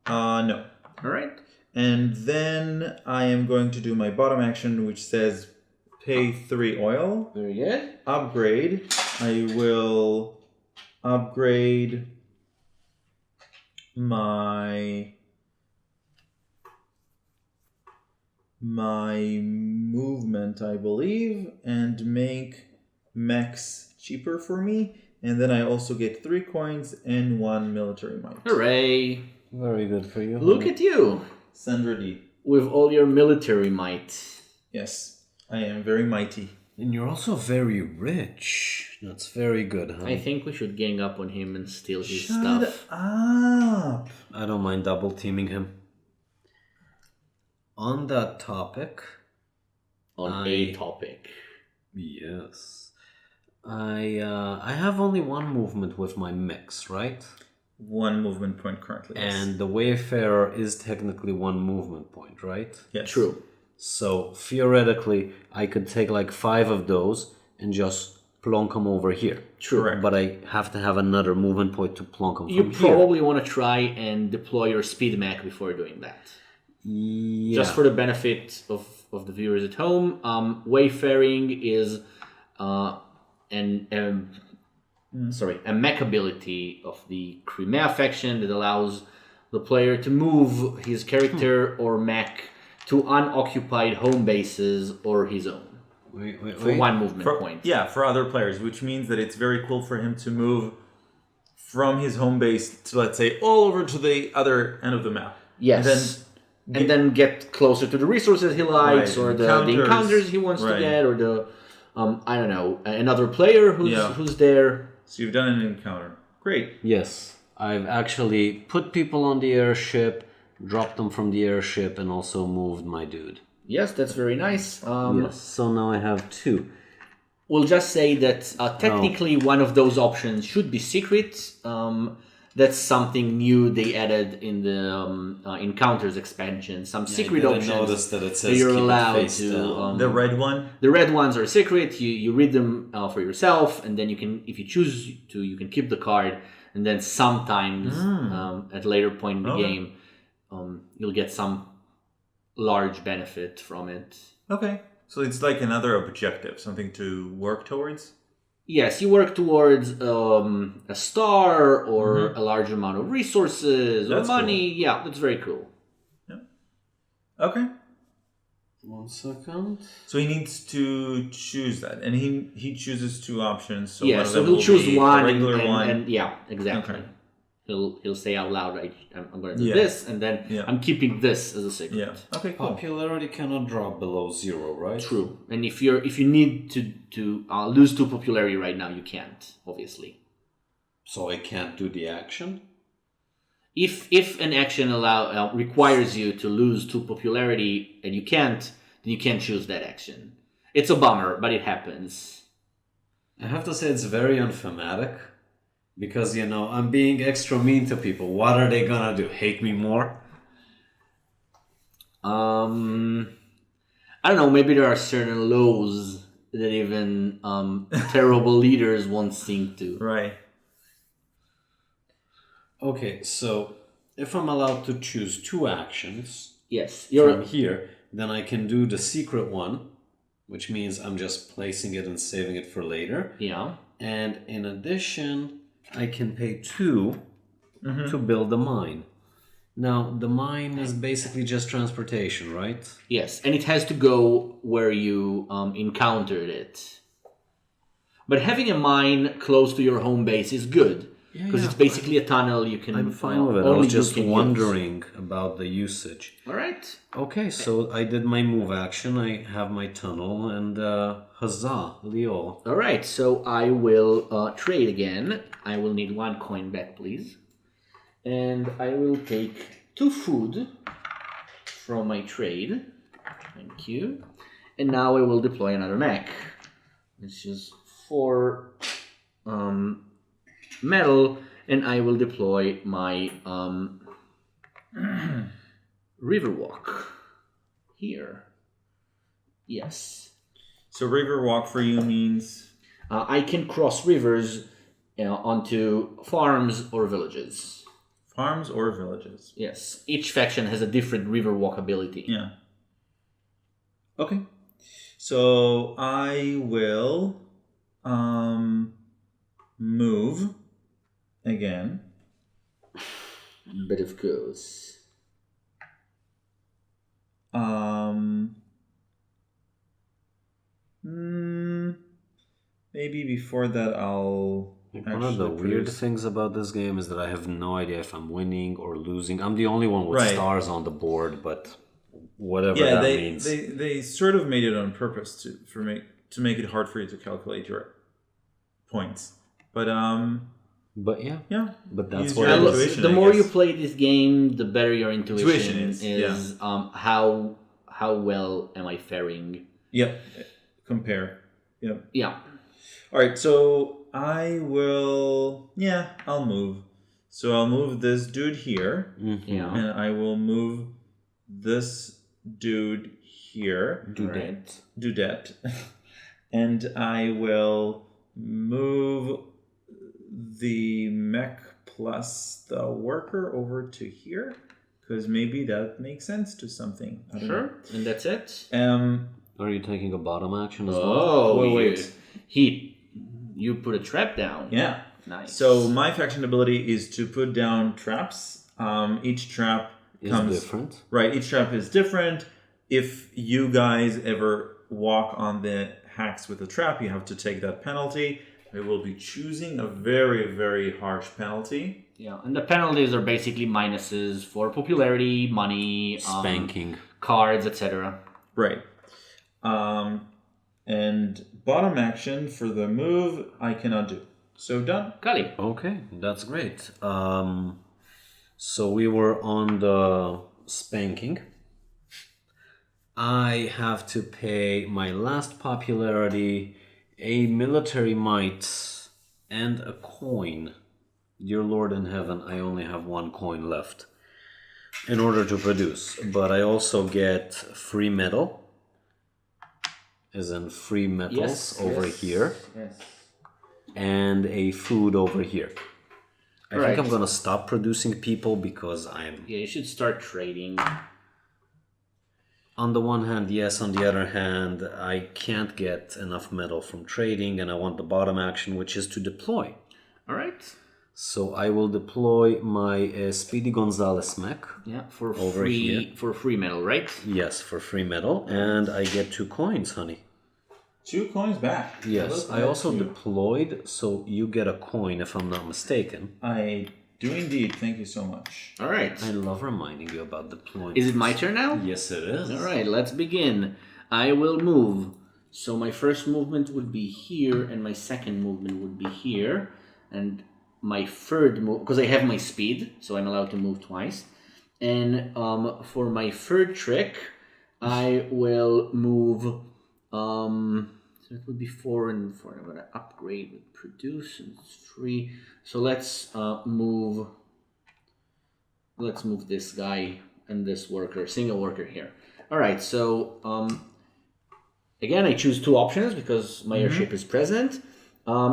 No. All right. And then I am going to do my bottom action, which says pay 3 oil. Very good. Upgrade. I will upgrade my movement, I believe, and make mechs cheaper for me. And then I also get 3 coins and 1 military might. Hooray. Very good for you. Look at you Sandra D. with all your military might. Yes, I am very mighty. And you're also very rich. That's very good, huh? I think we should gang up on him and steal his Shut stuff. up. I don't mind double teaming him. On that topic, On a topic. yes, I have only 1 movement with my mix, right? 1 movement point currently. Yes. And the Wayfarer is technically 1 movement point, right? Yes. True. So theoretically, I could take like 5 of those and just plonk them over here. Correct. But I have to have another movement point to plonk them You from here. probably want to try and deploy your speed mech before doing that. Yeah. Just for the benefit of the viewers at home, Wayfaring is a mech ability of the Crimea faction that allows the player to move his character or mech to unoccupied home bases or his own for 1 movement point. Yeah, for other players, which means that it's very cool for him to move from his home base to, let's say, all over to the other end of the map. Yes. And then get closer to the resources he likes, Right, or the encounters he wants to get, or the I don't know, another player who's there. So you've done an encounter. Great. Yes, I've actually put people on the airship, dropped them from the airship, and also moved my dude. Yes, that's very nice. Yes, so now I have 2. We'll just say that technically one of those options should be secret. That's something new they added in the Encounters expansion. Some secret options notice that it says that you're keep it allowed face to. down. The red one? The red ones are secret. You read them for yourself, and then you can, if you choose to, you can keep the card. And then sometimes at a later point in the game, you'll get some large benefit from it. Okay. So it's like another objective, something to work towards? Yes, you work towards a star or a large amount of resources or That's money. Yeah, that's very cool. Okay. 1 second. So he needs to choose that, and he chooses 2 options. So Yeah, one of so them he'll will choose be one a regular one. and yeah, exactly. Okay. He'll say out loud, I'm going to do Yeah. this, and then Yeah. I'm keeping this as a secret. Yeah. Okay. Cool. Popularity cannot drop below 0, right? True. And if you need to lose 2 popularity right now, you can't, obviously. So I can't do the action? If an action requires you to lose 2 popularity and you can't, then you can't choose that action. It's a bummer, but it happens. I have to say it's very unthematic. Because, I'm being extra mean to people. What are they gonna do? Hate me more? I don't know, maybe there are certain laws that even terrible leaders won't sink to. Right. Okay, so if I'm allowed to choose 2 actions Yes, from here, then I can do the secret one, which means I'm just placing it and saving it for later. Yeah. And in addition, I can pay 2 to build a mine. Now, the mine is basically just transportation, right? Yes, and it has to go where you encountered it. But having a mine close to your home base is good. Because it's basically a tunnel you can... I'm fine with it. I only was you just can wondering about the usage. All right. Okay, so I did my move action. I have my tunnel, and huzzah, Leo. All right, so I will trade again. I will need 1 coin back, please. And I will take 2 food from my trade. Thank you. And now I will deploy another mech. Which is 4 metal, and I will deploy my Riverwalk here. Yes. So river walk for you means I can cross rivers onto farms or villages. farms or villages. Yes. Each faction has a different Riverwalk ability. Yeah. Okay. So I will move again. But of course. Maybe before that I'll One of the weird things about this game is that I have no idea if I'm winning or losing. I'm the only one with Right. stars on the board, but whatever Yeah, that they, means. they sort of made it on purpose to make it hard for you to calculate your points. But But yeah, yeah. but that's Use what your it is. intuition, The I more you guess. play this game, the better your intuition Intuition is, how well am I faring? Yep. Compare. Yep. Yeah. All right, so I will. Yeah, I'll move. So I'll move this dude here, Yeah. and I will move this dude here. Dudette. And I will move the mech plus the worker over to here, because maybe that makes sense to something. I don't know. And that's it. Are you taking a bottom action as well? Oh, Well, wait. You put a trap down. Yeah. Nice. So my faction ability is to put down traps. Each trap comes different. Right. Each trap is different. If you guys ever walk on the hacks with a trap, you have to take that penalty. I will be choosing a very, very harsh penalty. Yeah, and the penalties are basically minuses for popularity, money, Spanking. cards, etc. Right. And bottom action for the move, I cannot do. So done. Kali. Okay, that's great. So we were on the spanking. I have to pay my last popularity, a military might, and a coin. Dear Lord in heaven, I only have 1 coin left in order to produce. But I also get free metal, as in free metals over here, Yes. and a food over here. I Right. think I'm gonna stop producing people because I'm... Yeah, you should start trading. On the one hand, yes. On the other hand, I can't get enough metal from trading, and I want the bottom action, which is to deploy. All right. So I will deploy my Speedy Gonzalez mech. Yeah, for Over here. free metal, right? Yes, for free metal, and I get 2 coins, honey. 2 coins back. Yes, I also deployed, so you get a coin if I'm not mistaken. I do indeed. Thank you so much. All right. I love reminding you about deployment. Is it my turn now? Yes, it is. All right, let's begin. I will move. So my first movement would be here, and my second movement would be here, and my third move, because I have my speed, so I'm allowed to move twice. And for my third trick, I will move. So it would be 4 and 4. I'm gonna upgrade with produce, and it's 3. So let's move. Let's move this guy and this worker, single worker here. All right. So again, I choose 2 options because my airship is present.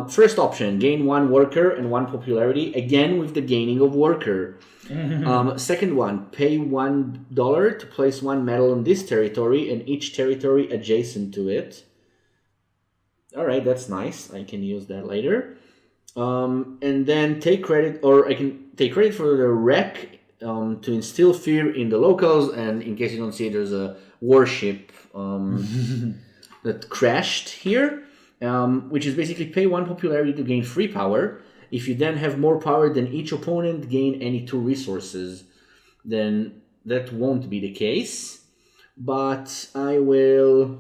First option, gain 1 worker and 1 popularity, again with the gaining of worker. Second one, pay $1 to place 1 metal on this territory and each territory adjacent to it. All right, that's nice. I can use that later. And then take credit, or I can take credit for the wreck to instill fear in the locals. And in case you don't see it, there's a warship that crashed here. Which is basically pay 1 popularity to gain 3 power. If you then have more power than each opponent, gain any 2 resources. Then that won't be the case. But I will...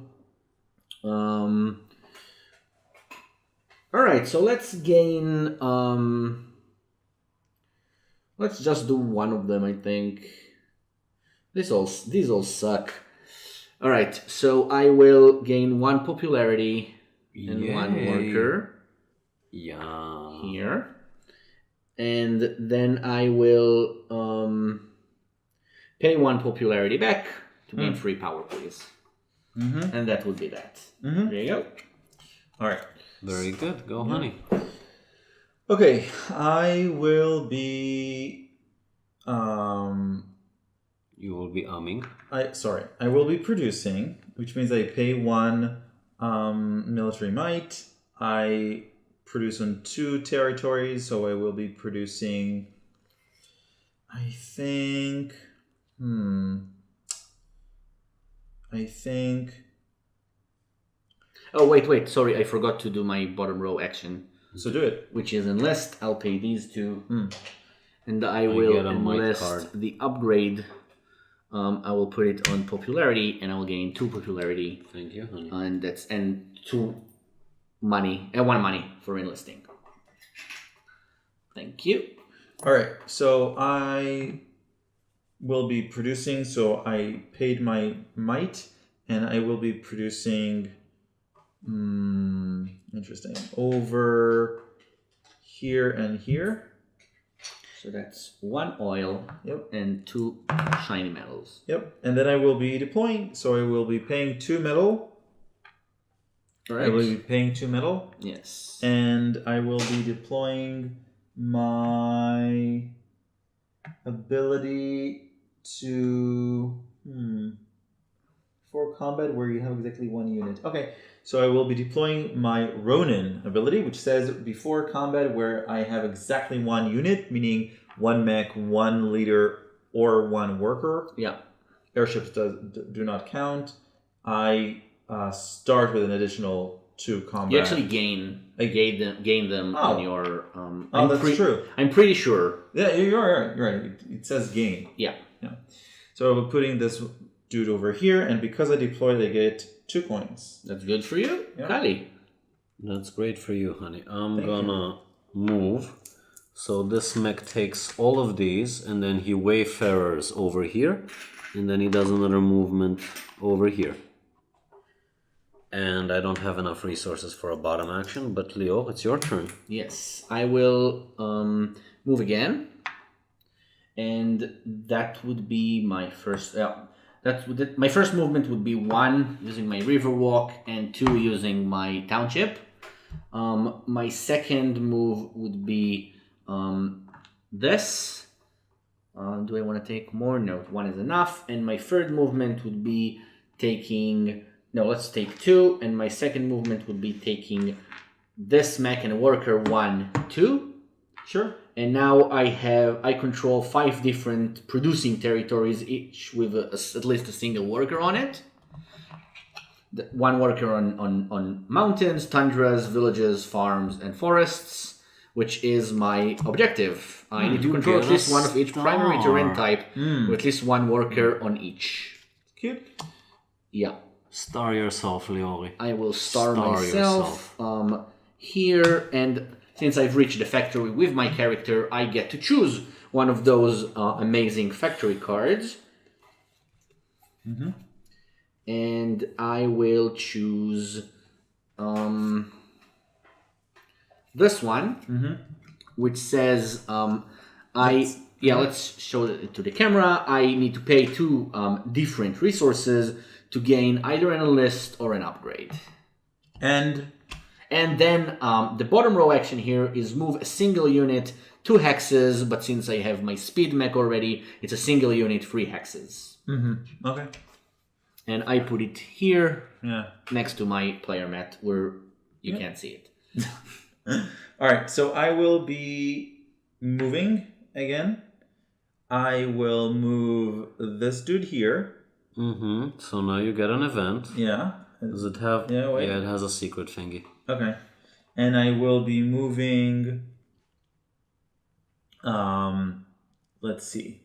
Alright, so let's gain... let's just do one of them, I think. These all suck. Alright, so I will gain 1 popularity... and Yay. 1 worker here, and then I will pay 1 popularity back to gain 3 power, please. And that would be that. There you go. All right. Very good. Go, honey. Okay, I will be. You will be umming. I will be producing, which means I pay 1 military might. I produce on 2 territories, so I will be producing. I think. Oh wait! Sorry, I forgot to do my bottom row action. So do it. Which is enlist. I'll pay these 2, and I will enlist the upgrade. I will put it on popularity, and I will gain 2 popularity. Thank you, honey. And 2 money, and 1 money for enlisting. Thank you. All right, so I will be producing. So I paid my might, and I will be producing. Interesting. Over here and here. So that's 1 oil. Yep. And 2 shiny metals. Yep. And then I will be deploying. So I will be paying 2 metal. Right. I will be paying 2 metal. Yes. And I will be deploying my ability to for combat where you have exactly 1 unit. Okay. So I will be deploying my Ronin ability, which says before combat where I have exactly 1 unit, meaning 1 mech, 1 leader, or 1 worker. Yeah. Airships do not count. I start with an additional 2 combat. You actually gain them on your. That's true. I'm pretty sure. Yeah, you're right. It says gain. Yeah. So I'm putting this dude over here, and because I deployed, I get 2 coins. That's good for you, Yeah. Kali. That's great for you, honey. I'm gonna move. So this mech takes all of these, and then he wayfarers over here, and then he does another movement over here. And I don't have enough resources for a bottom action, but Leo, it's your turn. Yes, I will move again, and that would be my first. My first movement would be 1 using my river walk and 2 using my township. My second move would be this. Do I want to take more? No, 1 is enough. And my third movement would be taking... No, let's take 2, and my second movement would be taking this mech and a worker 1, 2. Sure. And now I control 5 different producing territories, each with at least a single worker on it. One worker on mountains, tundras, villages, farms, and forests, which is my objective. I need to control at least one of each primary terrain type, with at least one worker on each. Cute. Yeah. Star yourself, Leori. I will star myself here, and since I've reached the factory with my character, I get to choose one of those amazing factory cards. Mm-hmm. And I will choose this one, which says let's show it to the camera. I need to pay 2 different resources to gain either an enlist or an upgrade. And then the bottom row action here is move a single unit 2 hexes, but since I have my speed mech already, it's a single unit 3 hexes. Mm-hmm. Okay. And I put it here next to my player mat where you can't see it. All right, so I will be moving again. I will move this dude here. Mm-hmm. So now you get an event. Yeah. Does it have... Yeah, wait. Yeah, it has a secret thingy. Okay. And I will be moving... let's see.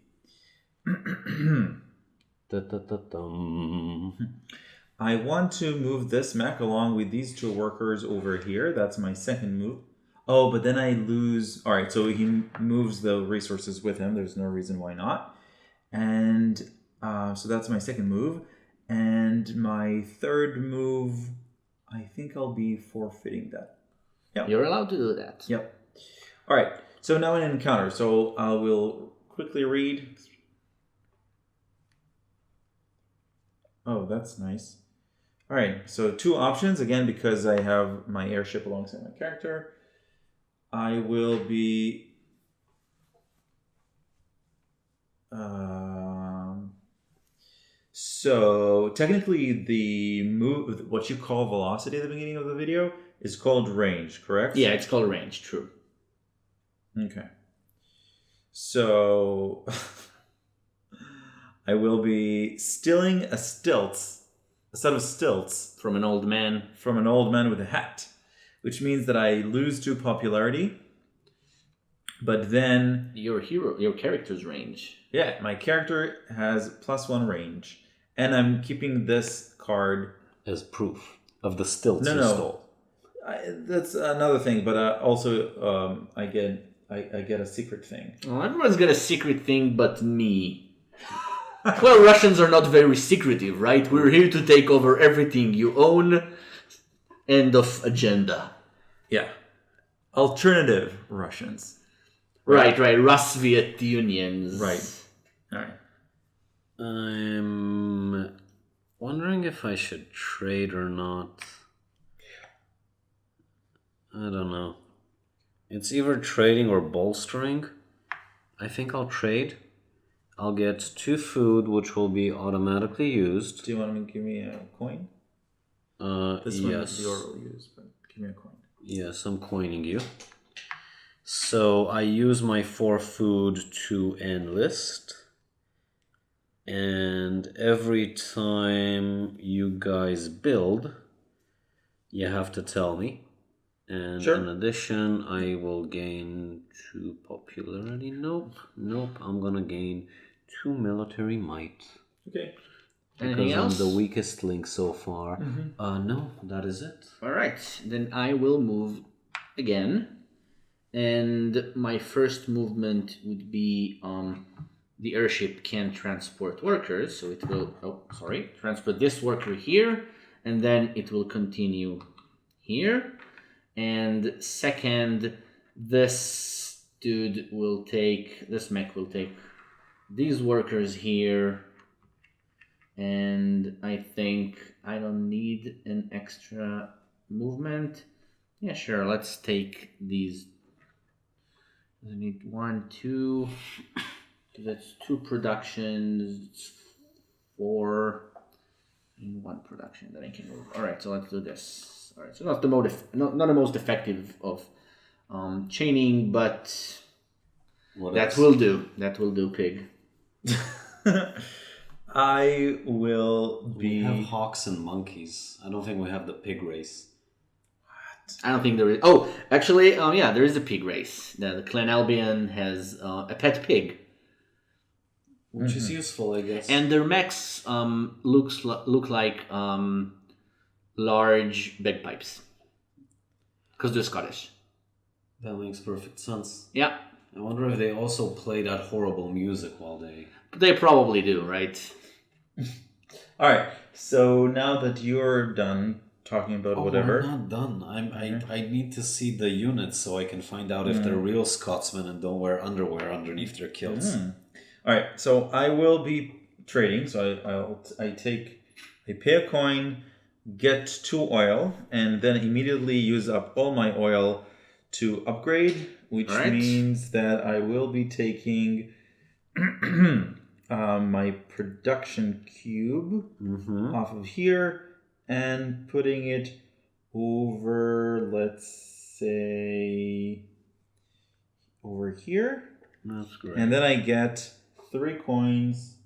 I want to move this mech along with these 2 workers over here. That's my second move. Oh, but then I lose... All right, so he moves the resources with him. There's no reason why not. And so that's my second move. And my third move, I think I'll be forfeiting that. Yep. You're allowed to do that. Yep. All right, so now an encounter. So I will quickly read... Oh, that's nice. All right, so 2 options, again, because I have my airship alongside my character. I will be... So, technically, the move, what you call velocity at the beginning of the video, is called range, correct? Yeah, it's called range, true. Okay. So... I will be stealing a set of stilts From an old man. from an old man with a hat, which means that I lose 2 popularity. But then, Your character's range. yeah, my character has +1 range, and I'm keeping this card. As proof of the stilts you No. stole. That's another thing, but also I get a secret thing. Well, everyone's got a secret thing but me. Well, Russians are not very secretive, right? We're here to take over everything you own. End of agenda. Yeah, alternative Russians. Right. Soviet Unions. Right. All right. I'm wondering if I should trade or not. I don't know. It's either trading or bolstering. I think I'll trade. I'll get 2 food, which will be automatically used. Do you want to give me a coin? This one is the order will use, but give me a coin. Yes, I'm coining you. So I use my 4 food to enlist. And every time you guys build, you have to tell me. And Sure. in addition, I will gain 2 popularity. Nope. I'm gonna gain 2 military might. Okay. Anything Because else? I'm the weakest link so far. No, that is it. Alright, then I will move again. And my first movement would be the airship can transport workers, so it will transport this worker here, and then it will continue here. And second, this mech will take these workers here, and I think I don't need an extra movement. Yeah, sure, let's take these. I need 1, 2, that's 2 productions, 4. in one production that I can move. All right, so let's do this. All right, so not the most effective of chaining, but that will do. That will do, pig. I will be. We have hawks and monkeys. I don't think we have the pig race. I don't think there is. Oh, actually, yeah, there is a pig race. The Clan Albion has a pet pig. Which is useful, I guess. And their mechs look like large bagpipes. Because they're Scottish. That makes perfect sense. Yeah. I wonder if they also play that horrible music while they... But they probably do, right? Alright, so now that you're done talking about whatever... I'm not done. I need to see the units so I can find out if they're real Scotsmen and don't wear underwear underneath their kilts. Alright, so I will be trading. So I pay a coin, get 2 oil, and then immediately use up all my oil to upgrade, which means that I will be taking my production cube off of here and putting it over, let's say, over here. That's great. And then I get 3 coins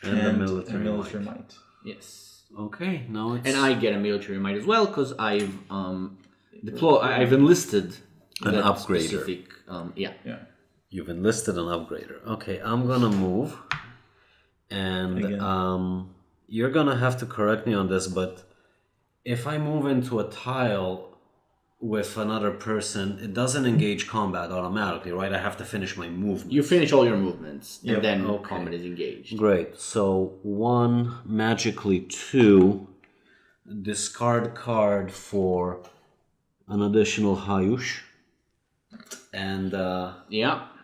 and a military might. Yes. Okay, now it's... And I get a military might as well because I've I've enlisted an that upgrader. Specific, yeah. You've enlisted an upgrader. Okay, I'm gonna move, and you're gonna have to correct me on this, but if I move into a tile with another person, it doesn't engage combat automatically, right? I have to finish my movement. You finish all your movements, and then combat is engaged. Great. So 1, magically 2, discard card for an additional Hayush, and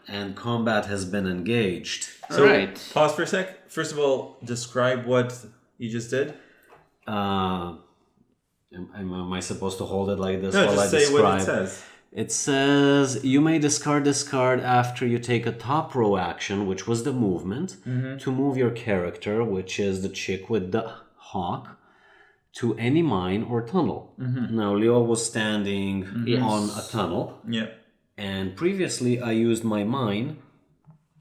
and combat has been engaged. So, right. Pause for a sec. First of all, describe what you just did. Am I supposed to hold it like this No, while I just say describe? what it says. It says you may discard this card after you take a top row action, which was the movement, to move your character, which is the chick with the hawk, to any mine or tunnel. Now, Leo was standing on a tunnel. Yeah. And previously, I used my mine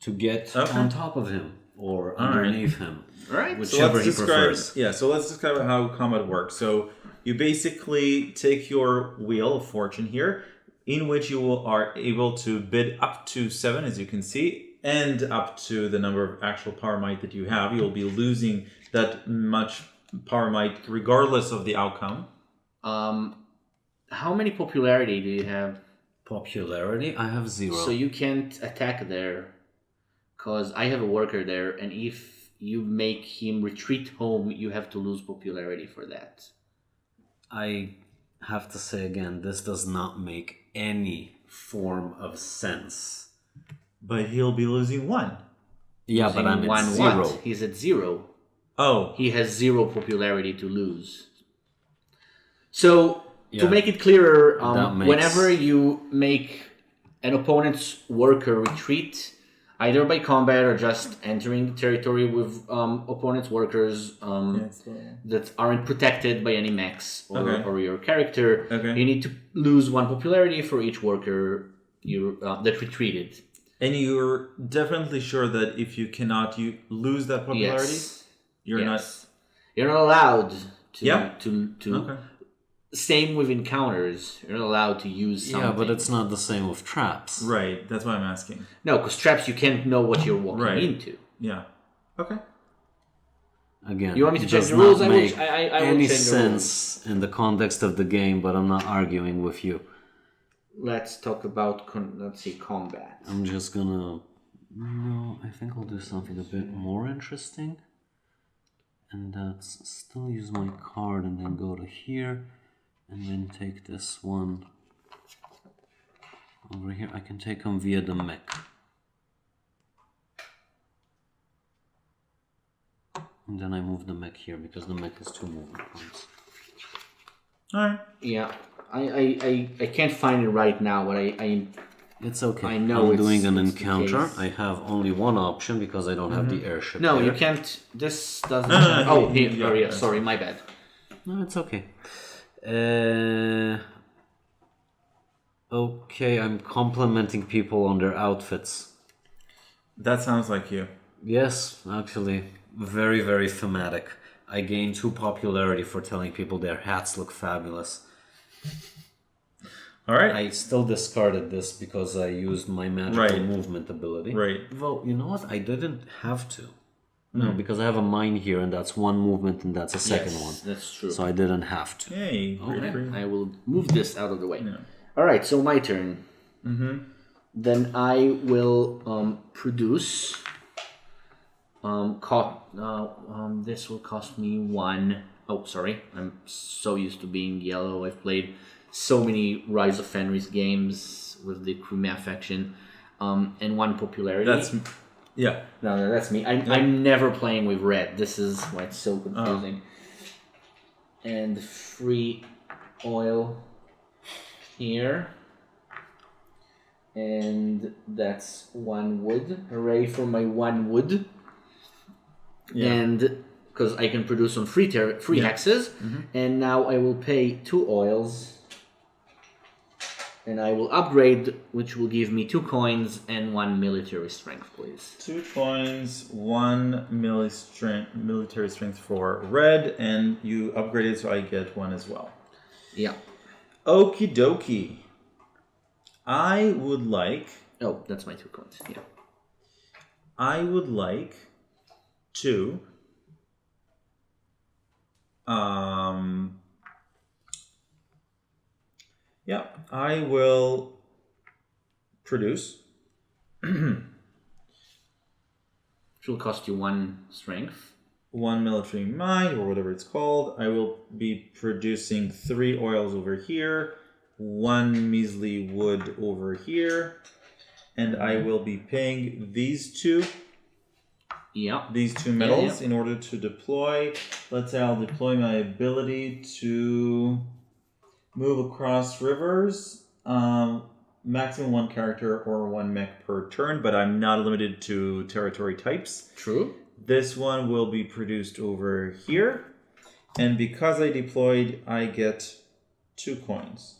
to get on top of him or underneath him. Right. Whichever he prefers. Yeah, so let's describe how combat works. So you basically take your wheel of fortune here, in which you are able to bid up to 7, as you can see, and up to the number of actual power might that you have. You'll be losing that much power might regardless of the outcome. How many popularity do you have? Popularity? I have 0. So you can't attack there, because I have a worker there, and if you make him retreat home, you have to lose popularity for that. I have to say again, this does not make any form of sense. But he'll be losing 1. Yeah, but I'm at 0. What? He's at 0. Oh. He has 0 popularity to lose. So, to make it clearer, whenever you make an opponent's worker retreat, either by combat or just entering the territory with opponent's workers that aren't protected by any mechs or your character, you need to lose 1 popularity for each worker that retreated. And you're definitely sure that if you cannot lose that popularity, you're not allowed to Same with encounters. You're not allowed to use something. Yeah, but it's not the same with traps. Right, that's why I'm asking. No, because traps you can't know what you're walking into. Yeah. Okay. Again, you want me to it check does the rules? not make I will any check the sense rules. in the context of the game, but I'm not arguing with you. Let's talk about combat. I'm just gonna... No, I think I'll do something a bit more interesting. And that's still use my card and then go to here. And then take this one over here. I can take them via the mech. And then I move the mech here because the mech has 2 movement points. Alright. Yeah, I can't find it right now, but I It's okay. I know I'm it's- doing an it's the encounter. case. I have only one option because I don't have the airship. No, there. you can't. This doesn't. no, oh, he- here. yeah, Sorry, my bad. No, it's okay. Okay, I'm complimenting people on their outfits. That sounds like you. Yes, actually, very, very thematic. I gained 2 popularity for telling people their hats look fabulous. All right. I still discarded this because I used my magical Right. movement ability. Right. Well, you know what? I didn't have to. No, because I have a mine here, and that's one movement, and that's a second Yes, one. That's true. So I didn't have to. Yay. I will move this out of the way. Yeah. All right, so my turn. Then I will produce. This will cost me 1. Oh, sorry. I'm so used to being yellow. I've played so many Rise of Fenris games with the Crimea faction, and 1 popularity. Yeah. No, that's me. I'm never playing with red. This is why it's so confusing. And free oil here. And that's 1 wood. Hooray for my 1 wood. Yeah. And because I can produce on free hexes. And now I will pay 2 oils. And I will upgrade, which will give me 2 coins and 1 military strength, please. 2 coins, 1 military strength for red, and you upgrade it so I get 1 as well. Yeah. Okie dokie. I would like. Oh, that's my 2 coins. Yeah. I would like to. Yeah, I will produce. Which will cost you 1 strength. 1 military mine, or whatever it's called. I will be producing 3 oils over here, 1 measly wood over here, and I will be paying these 2 Yeah. metals yeah. in order to deploy. Let's say I'll deploy my ability to move across rivers. Maximum 1 character or 1 mech per turn, but I'm not limited to territory types. True. This one will be produced over here. And because I deployed, I get 2 coins.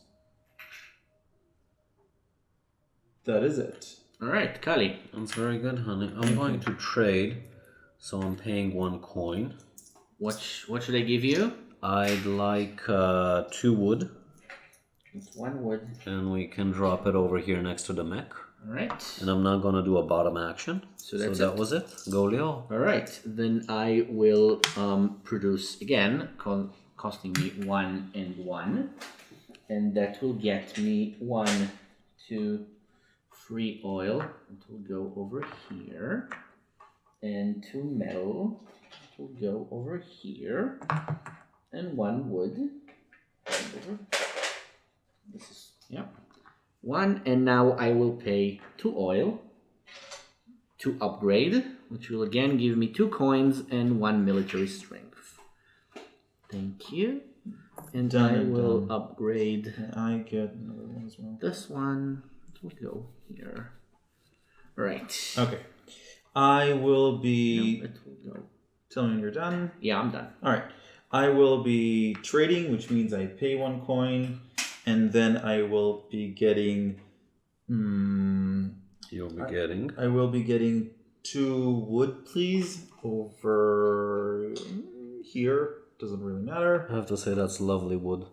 That is it. All right, Kali. That's very good, honey. I'm going to trade, so I'm paying 1 coin. What should I give you? I'd like 2 wood, It's 1 wood. and we can drop it over here next to the mech. All right. And I'm not going to do a bottom action. So that's that it. was it. Go Leo. All right. Then I will produce again, costing me 1 and 1, and that will get me 1, 2, 3 oil. It will go over here, and 2 metal. It will go over here, and 1 wood. This is 1, and now I will pay 2 oil to upgrade, which will again give me 2 coins and 1 military strength. Thank you. And I will upgrade And I get another one as well. this one. It will go here. Right. Okay. I will No, be... it will go. Tell me when you're done. Yeah, I'm done. All right. I will be trading, which means I pay 1 coin, and then I will be getting... You'll be getting. I will be getting 2 wood, please, over here. Doesn't really matter. I have to say that's lovely wood.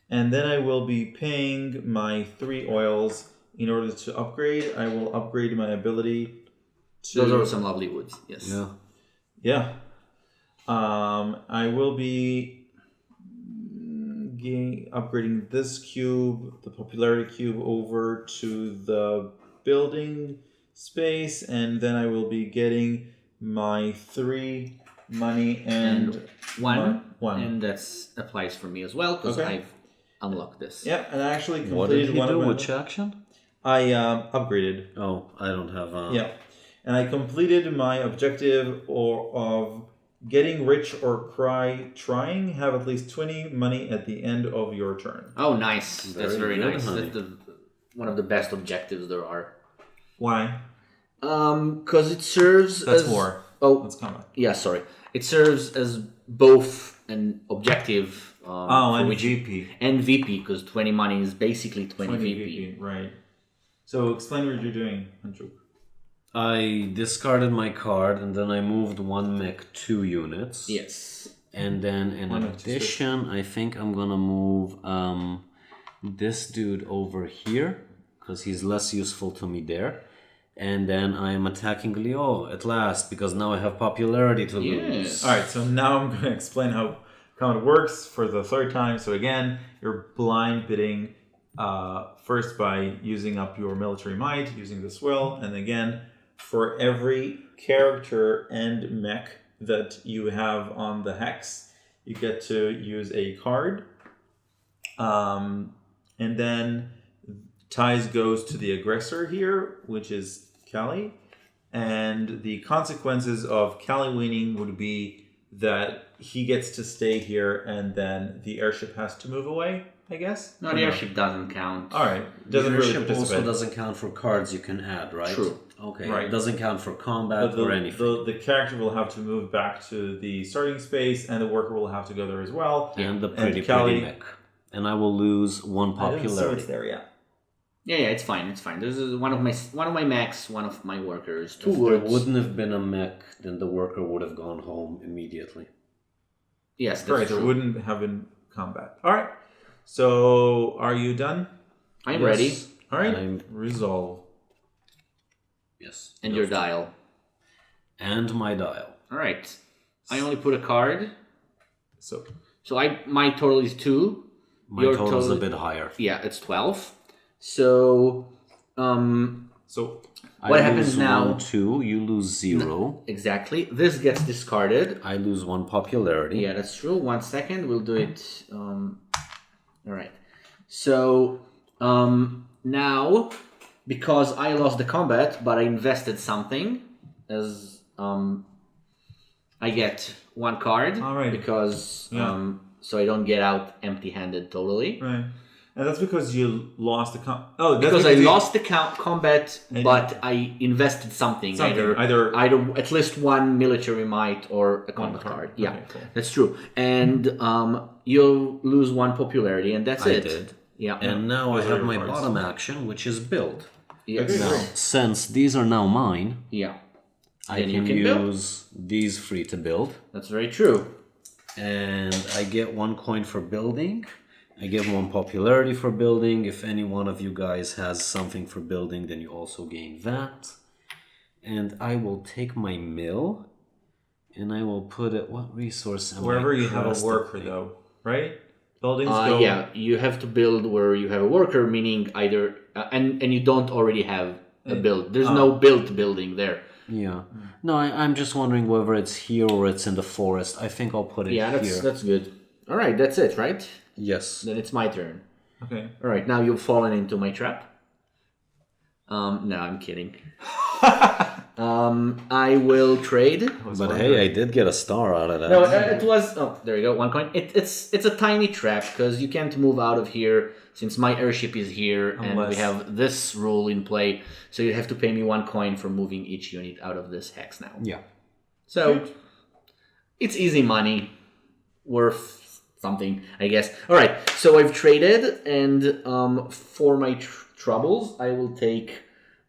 And then I will be paying my 3 oils in order to upgrade. I will upgrade my ability to... Those are some lovely woods. Yes. Yeah. Yeah. I will be upgrading this cube, the popularity cube, over to the building space, and then I will be getting my 3 money and 1. 1. And that applies for me as well because Okay. I've unlocked this. Yeah, and I actually What did completed he one do? of my... Which action? I upgraded. Oh, I don't have. Yeah, and I completed my objective of getting rich or trying have at least 20 money at the end of your turn. Oh, nice. That's very good, nice. honey. The one of the best objectives there are. Why? Because it serves That's as... war. Oh, That's combat. yeah, sorry. It serves as both an objective... and VP. And VP, because 20 money is basically 20 VP. Right. So explain what you're doing, Anjuk. I discarded my card and then I moved one mech 2 units. Yes. And then in addition, I think I'm gonna move this dude over here because he's less useful to me there. And then I am attacking Leo at last because now I have popularity to lose. All right, so now I'm going to explain how it works for the third time. So again, you're blind bidding first by using up your military might, using the swill, and again, for every character and mech that you have on the hex, you get to use a card. And then ties goes to the aggressor here, which is Callie. And the consequences of Callie winning would be that he gets to stay here and then the airship has to move away, I guess? No, the airship doesn't count. All right. The Doesn't really airship participate. also doesn't count for cards you can add, right? True. Okay. Right. It doesn't count for combat or anything. The character will have to move back to the starting space and the worker will have to go there as well. And the pretty Callie, mech. And I will lose one popularity. So it's there, yeah. Yeah, it's fine. It's fine. This is one of my mechs, one of my workers. If there wouldn't have been a mech, then the worker would have gone home immediately. Yes, that's Right, true. there wouldn't have been combat. All right. So, are you done? I'm ready. All right. I'm- Resolve. Yes. And your dial. And my dial. All right. I only put a card. So, My total is 2. My Your total's total- a bit higher. Yeah, it's 12. So, so what I happens lose now? 1, 2, you lose 0. Exactly. This gets discarded. I lose 1 popularity. Yeah, that's true. 1 second. We'll do it. All right. So, now, because I lost the combat, but I invested something, as I get 1 card. All right. Because Yeah. so I don't get out empty-handed totally. right, and that's because you lost the Because I you- lost the combat, And- but I invested something. Something, Either either- at least 1 military might or a combat card. card. Yeah, Okay, cool. that's true. And you'll lose 1 popularity, and that's I it. did. Yeah. And now I Those are have my your cards. bottom action, which is build. Yes. Okay. Now, since these are now mine, Yeah. I Then can, you can build. use these free to build. That's very true. And I get 1 coin for building. I get 1 popularity for building. If any one of you guys has something for building, then you also gain that. And I will take my mill and I will put it. What resource am wherever I you have a crafting? worker, though, right? Buildings go. Yeah, you have to build where you have a worker, meaning either and you don't already have a build. There's no built building there. Yeah. No, I'm just wondering whether it's here or it's in the forest. I think I'll put it Yeah, here. that's good. All right, that's it, right? Yes. Then it's my turn. Okay. All right, now you've fallen into my trap. No, I'm kidding. I will trade. But hey, I did get a star out of that. No, it was. Oh, there you go. 1 coin. It's a tiny trap because you can't move out of here since my airship is here and we Unless- have this rule in play. So you have to pay me 1 coin for moving each unit out of this hex now. Yeah. So it's easy money, worth something, I guess. All right. So I've traded, and for my troubles, I will take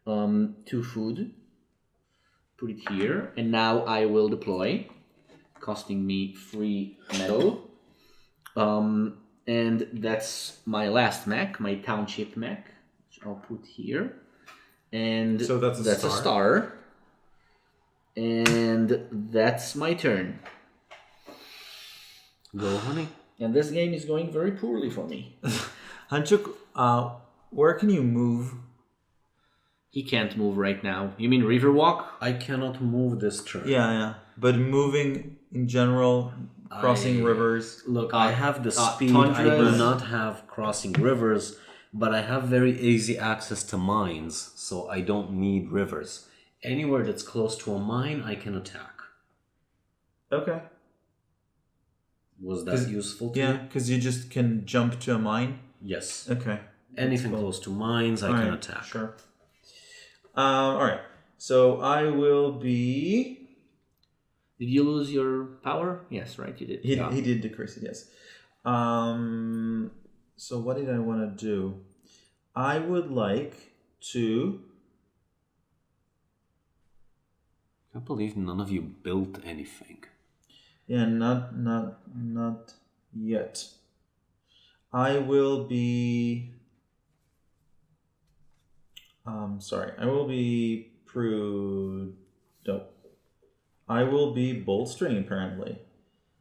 2 food. Put it here, and now I will deploy, costing me 3 metal. And that's my last mech, my township mech, which I'll put here. And So that's a a star. And that's my turn. Go, honey. And this game is going very poorly for me. Hanchuk, where can you move? He can't move right now. You mean Riverwalk? I cannot move this turn. Yeah. But moving in general, crossing rivers. Look, I have the speed. I do tundras. not have crossing rivers, but I have very easy access to mines, so I don't need rivers. Anywhere that's close to a mine, I can attack. Okay. Was that useful to Yeah, you? because you just can jump to a mine. Yes. Okay. Anything close to mines, I can attack. Sure. All right. So I will be. Did you lose your power? Yes, right. You did. He did decrease it. Yes. So what did I want to do? I would like to. I can't believe none of you built anything. Yeah, not yet. I will be. Sorry. I will be No. I will be bolstering apparently.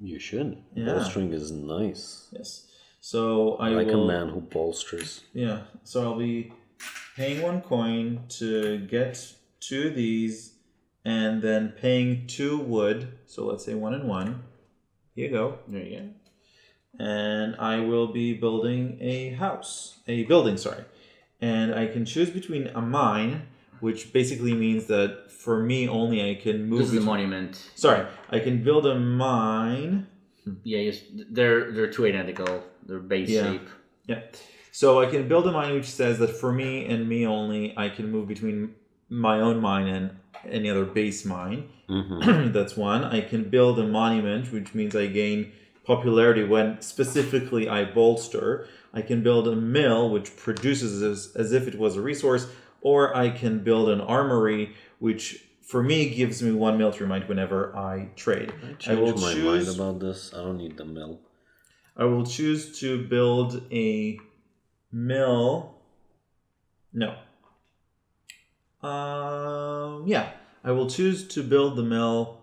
You should. Yeah. Bolstering is nice. Yes. So I like will, a man who bolsters. Yeah. So I'll be paying 1 coin to get 2 of these, and then paying 2 wood. So let's say 1 and 1. Here you go. There you go. And I will be building a building. And I can choose between a mine, which basically means that for me only I can move. This is a monument. Sorry, I can build a mine. Yeah, they're two identical. They're base shape. Yeah. So I can build a mine which says that for me and me only, I can move between my own mine and any other base mine. Mm-hmm. That's one. I can build a monument, which means I gain popularity when specifically I bolster. I can build a mill, which produces as if it was a resource, or I can build an armory, which for me gives me 1 military might whenever I trade. I will change my mind about this. I don't need the mill. I will choose to build a mill. No. Yeah. I will choose to build the mill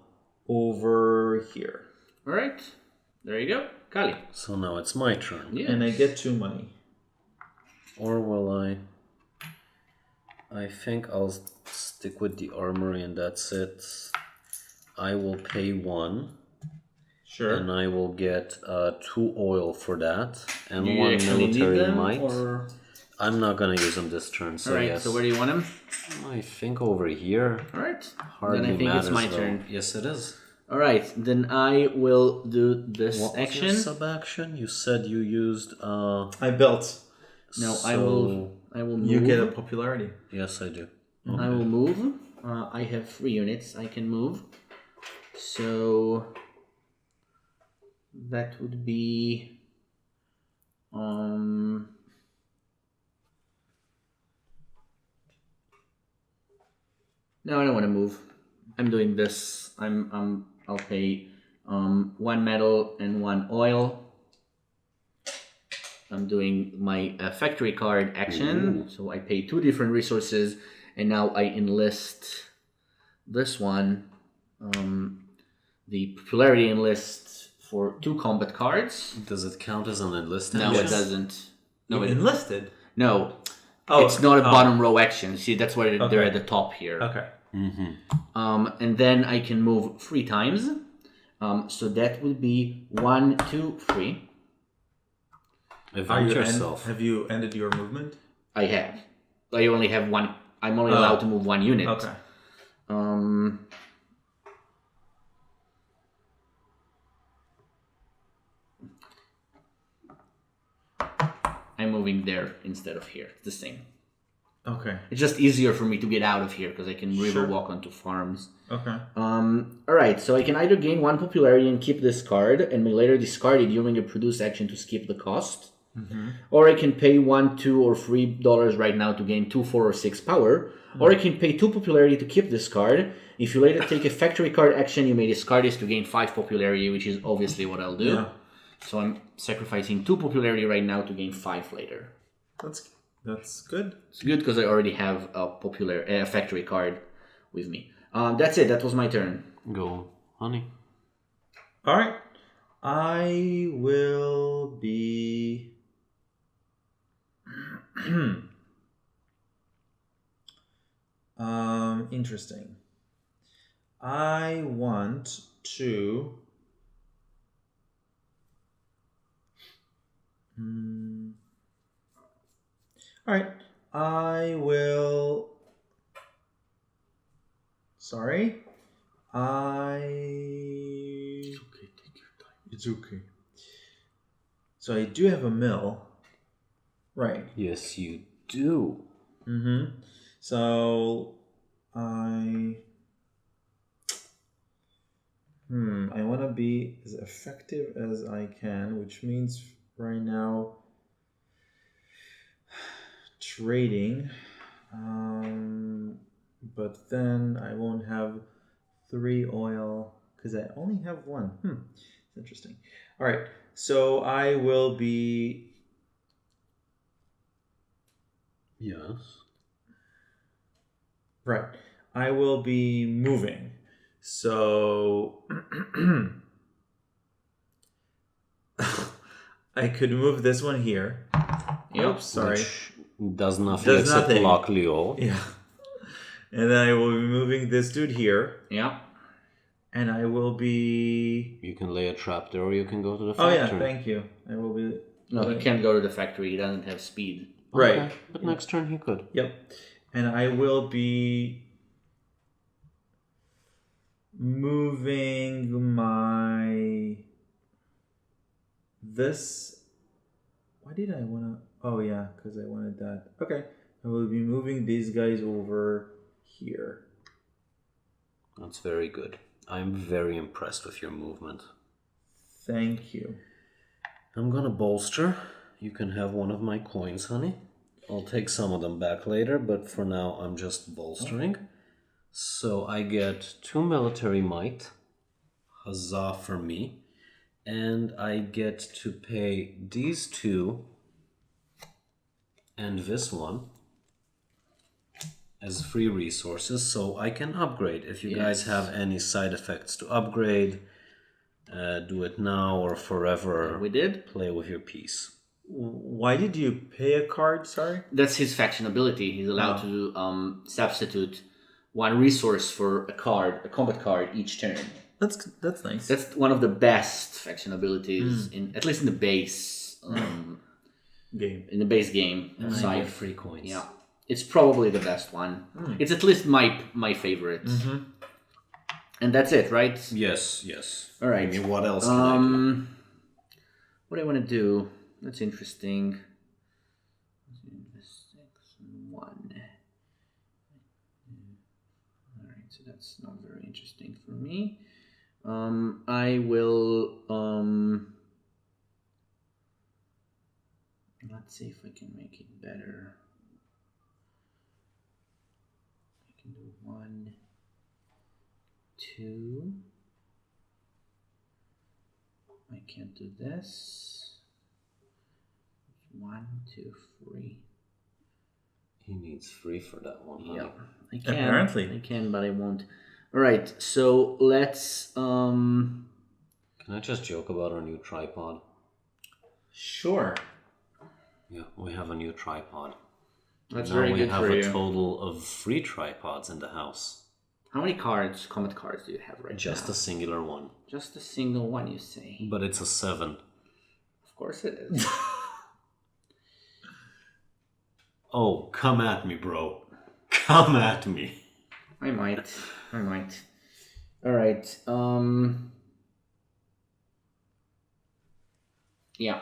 over here. All right. There you go. Kali. So now it's my turn. Yeah. And I get 2 money. Or will I? I think I'll stick with the armory and that's it. I will pay 1. Sure. And I will get 2 oil for that. And Do you 1 actually need military them, might. or? I'm not going to use them this turn, so All right. yes. So where do you want them? I think over here. All right. Hardly then I think matters, it's my though. turn. Yes, it is. All right. Then I will do this What action. was your sub-action? You said you used... I built. No, so... I will move. You get a popularity. Yes, I do. I will move. I have 3 units I can move. So that would be no, I don't want to move. I'm doing this. I'll pay 1 metal and 1 oil. I'm doing my factory card action. Ooh. So I pay 2 different resources, and now I enlist this one. The popularity enlist for 2 combat cards. Does it count as an enlist No, action? it doesn't. No, No, enlisted. no. Oh, It's not a bottom row action. See, that's why they're Okay. at the top here. Okay. Mm-hmm. And then I can move 3 times. So that would be 1, 2, 3. Event yourself. Have you ended your movement? I have. I only have 1. I'm only allowed to move 1 unit. Okay. I'm moving there instead of here. It's the same. Okay. It's just easier for me to get out of here because I can river Sure. walk onto farms. Okay. Alright, so I can either gain 1 popularity and keep this card, and may later discard it during a produce action to skip the cost. Or I can pay $1, $2, or $3 right now to gain 2, 4, or 6 power. Or I can pay 2 popularity to keep this card. If you later take a factory card action, you may discard this to gain 5 popularity, which is obviously what I'll do. Yeah. So I'm sacrificing 2 popularity right now to gain 5 later. That's good. It's good because I already have a factory card with me. That's it. That was my turn. Go, honey. All right. I will be. Interesting. I want to. All right. I will. Sorry. It's okay. Take your time. It's okay. So I do have a mill. Right. Yes, you do. Mm-hmm. So I want to be as effective as I can, which means right now trading. But then I won't have 3 oil because I only have 1. It's interesting. All right, so I will be. Yes. Right. I will be moving. So I could move this one here. Yep. Oops, sorry. Which does nothing Does except nothing. block Leo. Yeah. And then I will be moving this dude here. Yeah. And I will be. You can lay a trap there, or you can go to the Oh, factory. yeah, thank you. I will be. No, he can't go to the factory. He doesn't have speed. Right. Okay, but next turn he could. Yep. And I will be moving my this. Why did I want to? Oh yeah, because I wanted that. Okay. I will be moving these guys over here. That's very good. I'm very impressed with your movement. Thank you. I'm gonna bolster. You can have one of my coins, honey. I'll take some of them back later, but for now I'm just bolstering. So I get 2 military might. Huzzah for me. And I get to pay these 2 and this one as free resources, so I can upgrade. If you guys have any side effects to upgrade, do it now or forever. We did. Play with your piece. Why did you pay a card? Sorry. That's his faction ability. He's allowed to substitute 1 resource for a combat card each turn. That's nice. That's one of the best faction abilities at least in the base game. In the base game. And So I I- get free coins. yeah, it's probably the best one. It's at least my favorite. And that's it, right? Yes, yes. All right. I mean, what else can I do? What do I want to do? That's interesting. 6, 1. All right, so that's not very interesting for me. I will. Let's see if I can make it better. I can do 1, 2. I can't do this. 1, 2, 3. He needs free for that one, honey. Yeah, I can. Apparently. I can, but I won't. All right, so let's. Can I just joke about our new tripod? Sure. Yeah, we have a new tripod. That's now very we good have for a you. total of 3 tripods in the house. How many combat cards do you have right Just now? a singular one. Just a single one, you say? But it's a 7. Of course it is. Oh, come at me, bro. Come at me. I might. All right. Yeah.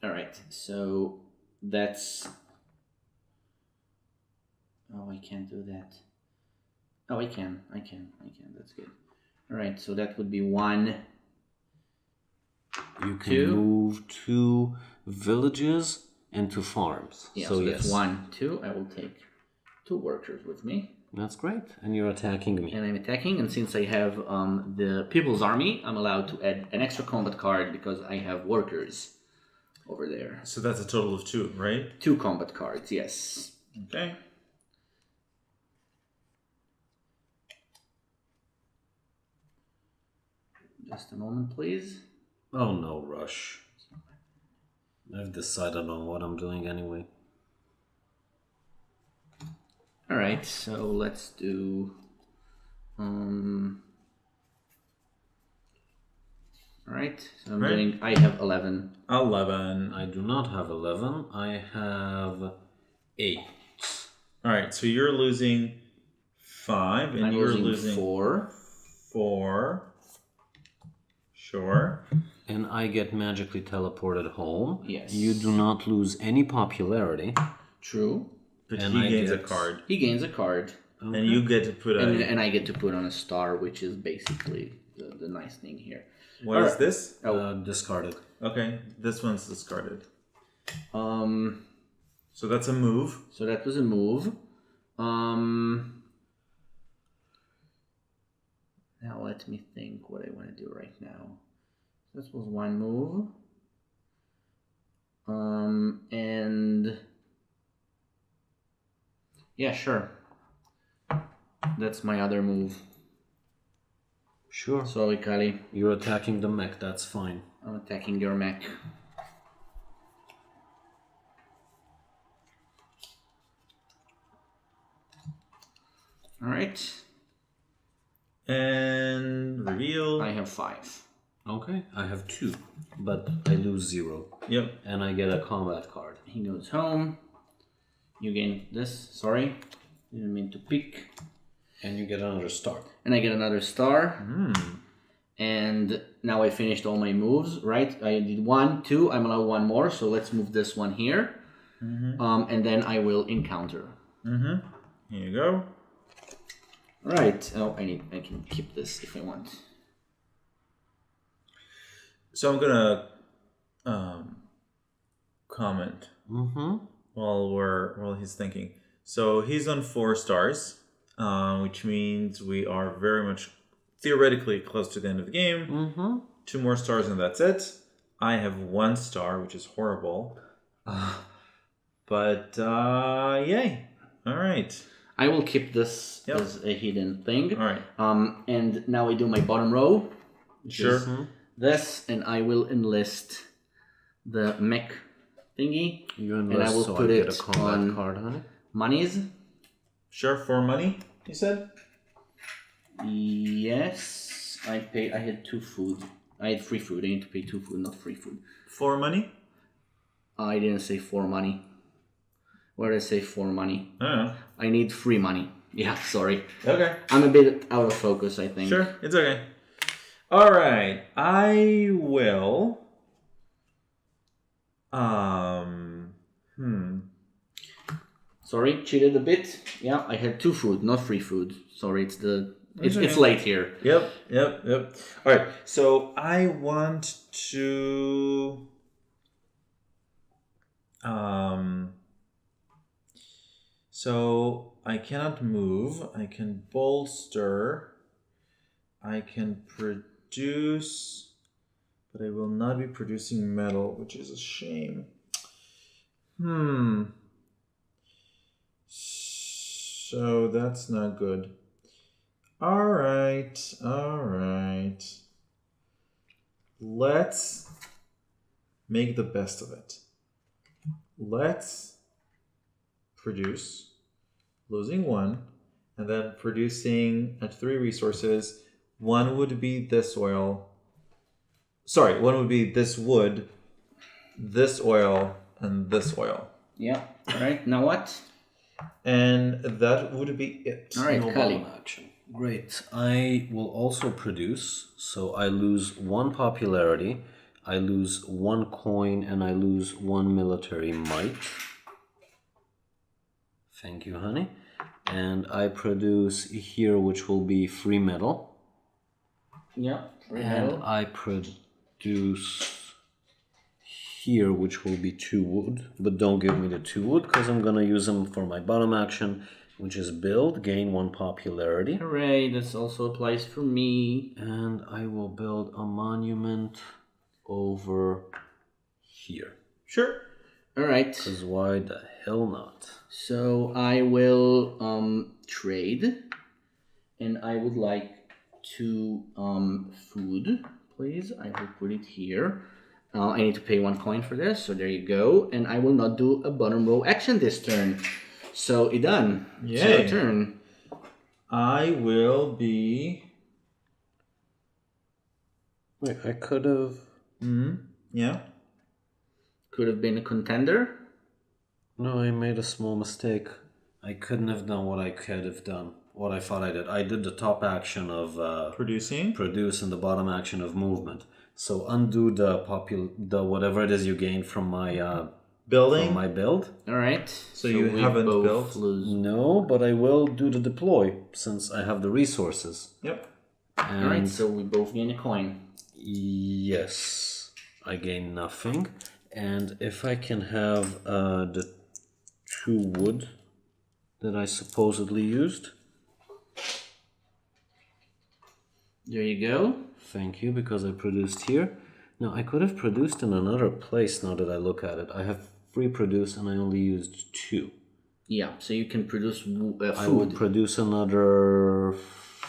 All right. So that's. Oh, I can't do that. Oh, I can. That's good. All right. So that would be 1. You can 2. move 2 villages into farms. Yeah. so So yes, that's 1, 2. I will take 2 workers with me. That's great. And you're attacking me. And I'm attacking, and since I have the People's Army, I'm allowed to add an extra combat card because I have workers over there. So that's a total of 2, right? 2 combat cards, yes. Okay. Just a moment, please. Oh no, Rush. I've decided on what I'm doing anyway. All right, so let's do. All right, so I'm Right. doing. I have 11. 11. I do not have 11. I have 8. All right, so you're losing 5, and I'm you're losing losing 4. 4. Sure. And I get magically teleported home. Yes. You do not lose any popularity. True. But And he I gains a get- card. He gains a card. And you get to put And I get to put on a star, which is basically the nice thing here. What is Alright. this? Discarded. Okay, this one's discarded. Um, So that's a move. so that was a move. Now let me think what I want to do right now. This was one move. And yeah, sure. That's my other move. Sure. Sorry, Kali. You're attacking the mech, that's fine. I'm attacking your mech. Alright. And reveal. I have 5. Okay, I have 2, but I lose 0. Yep. And I get a combat card. He goes home. You gain this. Sorry. Didn't mean to pick. And you get another star. And I get another star. And now I finished all my moves, right? I did 1, 2. I'm allowed 1 more. So let's move this one here. And then I will encounter. Here you go. Right. Oh, I can keep this if I want. So I'm gonna comment while he's thinking. So he's on 4 stars, which means we are very much theoretically close to the end of the game. 2 more stars and that's it. I have 1 star, which is horrible. But yay! All right. I will keep this as a hidden thing. All right. And now I do my bottom row. Which Sure. is this, and I will enlist the mech thingy. You And enlist, I will so put I get it a combat on card on it. monies. Sure. For money, you said. Yes, I had 2 food. I had free food. I need to pay 2 food, not free food. For money. I didn't say for money. Where did I say for money? I don't know. I need free money. Yeah, sorry. Okay. I'm a bit out of focus, I think. Sure, it's okay. All right, I will. Sorry, cheated a bit. Yeah, I had 2 food, not free food. Sorry, it's okay. it's late here. Yep. All right, so I want to. So I cannot move. I can bolster. I can produce, but I will not be producing metal, which is a shame. So that's not good. All right. Let's make the best of it. Let's produce, losing 1, and then producing at 3 resources. 1 would be this oil. Sorry, 1 would be this wood, this oil, and this oil. Yeah. All right. Now what? And that would be it. All right, No Kali. bottom action. Great. I will also produce, so I lose 1 popularity, I lose 1 coin, and I lose 1 military might. Thank you, honey. And I produce here, which will be free metal. Yeah. And I produce here, which will be 2 wood. But don't give me the 2 wood, because I'm going to use them for my bottom action, which is build, gain 1 popularity. Hooray, this also applies for me. And I will build a monument over here. Sure. All right. Because why the hell not? So I will trade, and I would like 2 food, please. I will put it here. I need to pay 1 coin for this, so there you go. And I will not do a bottom row action this turn. So it done. Yay. It's your turn. I will be. Wait, I could have... Yeah. Could have been a contender. No, I made a small mistake. I couldn't have done what I could have done. what I thought I did. I did the top action of Producing. produce and the bottom action of movement. So undo the whatever it is you gained from my Building. from my build. All right. So you we haven't both built? lose. No, but I will do the deploy since I have the resources. Yep. And All right. So we both gain a coin. yes, I gain nothing. And if I can have the 2 wood that I supposedly used. There you go. Thank you, because I produced here. Now, I could have produced in another place now that I look at it. I have 3 produced and I only used 2. Yeah. So you can produce food. I will produce another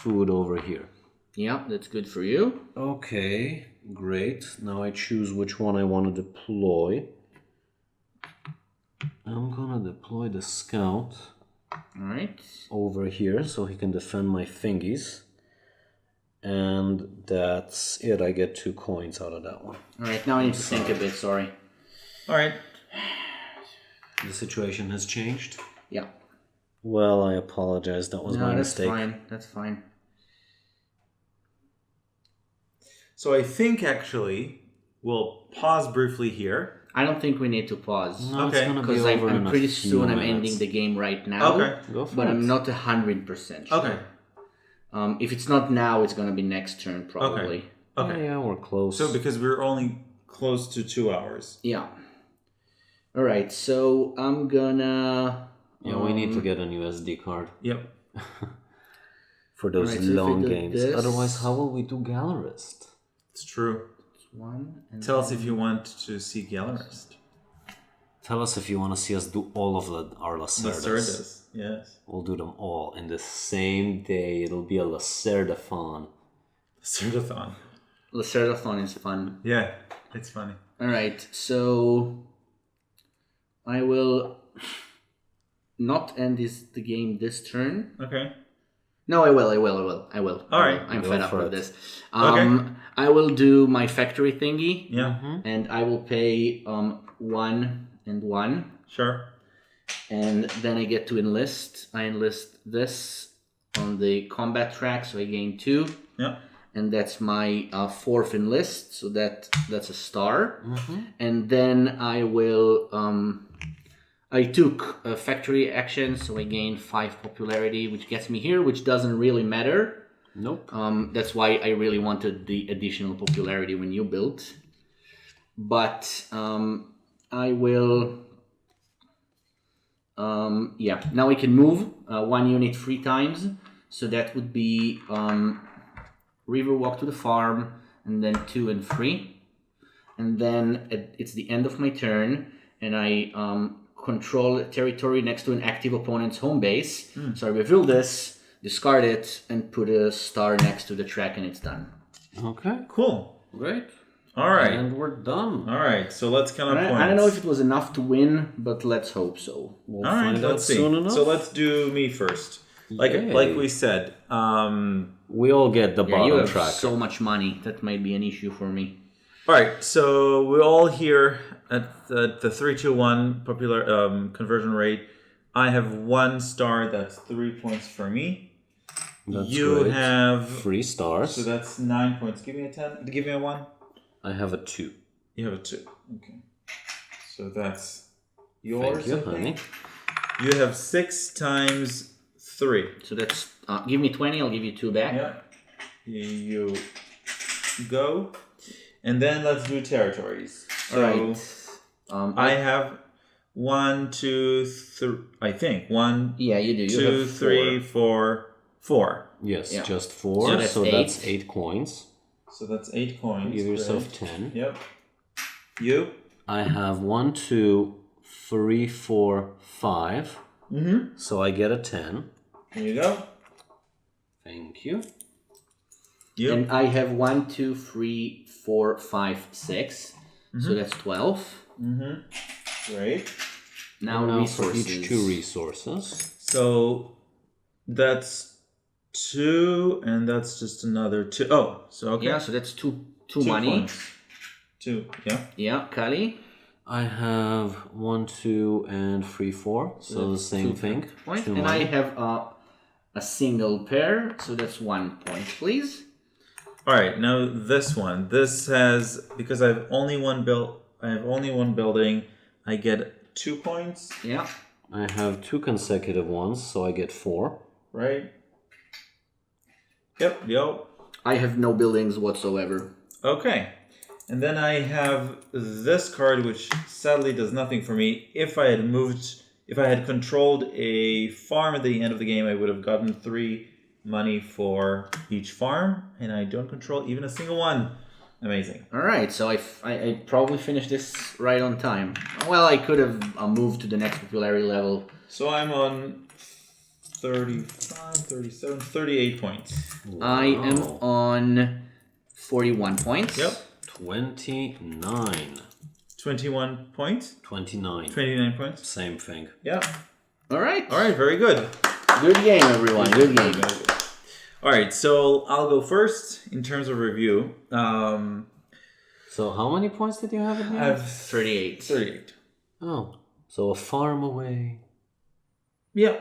food over here. Yeah, that's good for you. Okay, great. Now I choose which one I want to deploy. I'm gonna deploy the scout All right. over here so he can defend my thingies. And that's it. I get 2 coins out of that one. All right. Now I need to think a bit. Sorry. All right. The situation has changed. Yeah. Well, I apologize. That was my mistake. That's fine. That's fine. So I think actually we'll pause briefly here. I don't think we need to pause. No, Okay. it's gonna be Because over in I'm a pretty few soon I'm minutes. ending the game right now. Okay. Go for But it. I'm not 100% sure. Okay. If it's not now, it's gonna be next turn probably. Okay. Yeah, we're close. So because we're only close to 2 hours. Yeah. All right. So I'm gonna. Yeah, we need to get an USD card Yep. for those Alright, so if long we do games. this- Otherwise, how will we do Gallerist? It's true. One. And Tell us then- if you want to see Gallerist. Tell us if you want to see us do all of our Lacerdas. Lacerdas. Yes. We'll do them all in the same day. It'll be a Lacerdathon. Lacerdathon. Lacerdathon is fun. Yeah. It's funny. All right. So I will not end the game this turn. Okay. No, I will. All right. I'm Go fed up for with it. this. Okay. I will do my factory thingy, Yeah. and I will pay 1 and 1, Sure. and then I get to enlist. I enlist this on the combat track, so I gain 2, Yeah. and that's my 4th enlist. So that's a star, and then I will. I took a factory action, so I gained 5 popularity, which gets me here, which doesn't really matter. Nope. That's why I really wanted the additional popularity when you built. But I will... yeah, now I can move 1 unit 3 times. So that would be River Walk to the farm, and then 2 and 3. And then it's the end of my turn, and I control a territory next to an active opponent's home base. So I reveal this, discard it, and put a star next to the track, and it's done. Okay. Cool. Great. All right. And we're done. All right. So let's count up points. I don't know if it was enough to win, but let's hope so. We'll All right. find out Let's see. soon enough. So let's do me first. Yay. Like we said. We all get the Yeah, you bottom have track. so much money. That might be an issue for me. All right. So we're all here at the 3-2-1 popular conversion rate. I have 1 star. That's 3 points for me. That's You great. have 3 stars. So that's 9 points. Give me a 10. Give me a 1. I have a 2. You have a 2. Okay. So that's yours. Thank you, I think. honey. You have 6 times 3. So that's give me 20. I'll give you 2 back. Yeah. You go. And then let's do territories. So All right. I have 1, 2, 3. I think 1, Yeah, you do. You 2, have 3, 4, 4. Yes, Yeah. just 4. So that's So 8. that's 8 coins. So that's 8 coins. Give yourself Great. 10. Yep. You. I have 1, 2, 3, 4, 5. Mm-hmm. So I get a 10. There you go. Thank you. You. And I have 1, 2, 3, 4, 5, 6. So that's 12. Mm-hmm. Great. Now And now resources. for each 2 resources. So that's 2, and that's just another 2. Oh, so okay. Yeah, so that's two 2 money. points. 2. Yeah. Yeah, Kali. I have 1, 2, and 3, 4. So the same thing. Point. 2 And money. I have a single pair. So that's 1 point, please. All right, now this one. This has, because I have only one building, I get 2 points. Yeah. I have 2 consecutive ones, so I get 4. Right. Yep. I have no buildings whatsoever. Okay. And then I have this card, which sadly does nothing for me. If I had controlled a farm at the end of the game, I would have gotten 3 money for each farm, and I don't control even a single one. Amazing. All right, so I probably finished this right on time. Well, I could have moved to the next popularity level. So I'm on 35, 37, 38 points. Wow. I am on 41 points. Yep. 29. 21 points. 29. 29 points. Same thing. Yeah. All right. All right, very good. Good game, everyone. Good game. All right, so I'll go first in terms of review. So how many points did you have in here? I have 38. 38. Oh, so a farm away. Yeah.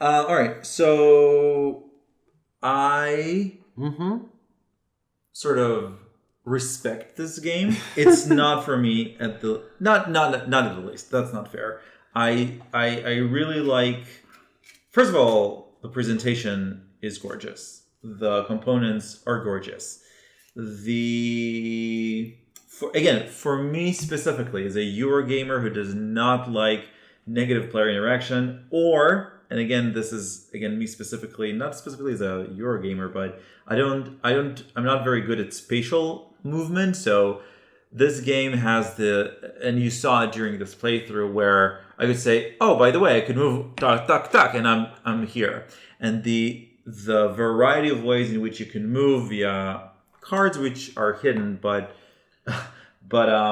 All right, so I sort of respect this game. It's not for me at the not at the least. That's not fair. I really like. First of all, the presentation is gorgeous. The components are gorgeous. For me specifically, as a Eurogamer who does not like negative player interaction, and again, this is me specifically, not specifically as a Eurogamer, but I'm not very good at spatial movement, so this game has and you saw it during this playthrough where I could say, oh, by the way, I could move tuck, and I'm here. And the variety of ways in which you can move via cards which are hidden, but the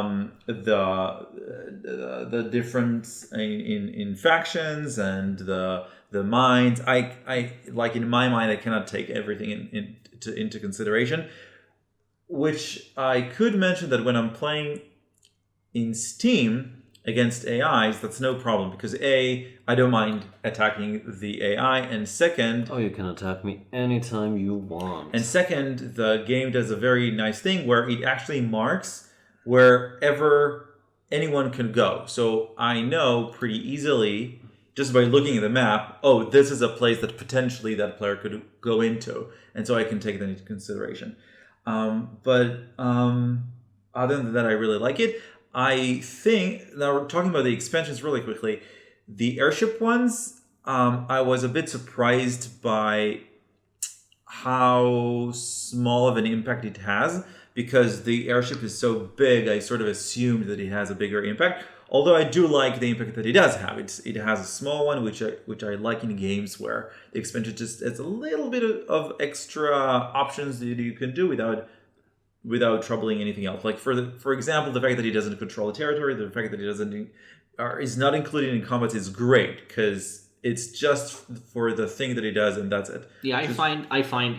difference in factions and the minds, I like, in my mind I cannot take everything into consideration. Which I could mention that when I'm playing in Steam against AIs, that's no problem, because I don't mind attacking the AI, and second... Oh, you can attack me anytime you want. And second, the game does a very nice thing where it actually marks wherever anyone can go. So I know pretty easily, just by looking at the map, oh, this is a place that potentially that player could go into, and so I can take that into consideration. But other than that, I really like it. I think, now we're talking about the expansions really quickly, the airship ones, I was a bit surprised by how small of an impact it has, because the airship is so big, I sort of assumed that it has a bigger impact. Although I do like the impact that it does have. It has a small one, which I like in games where the expansion just adds a little bit of extra options that you can do without troubling anything else. Like for example, the fact that he doesn't control the territory, the fact that he is not included in combats is great, because it's just for the thing that he does, and that's it. Yeah, I find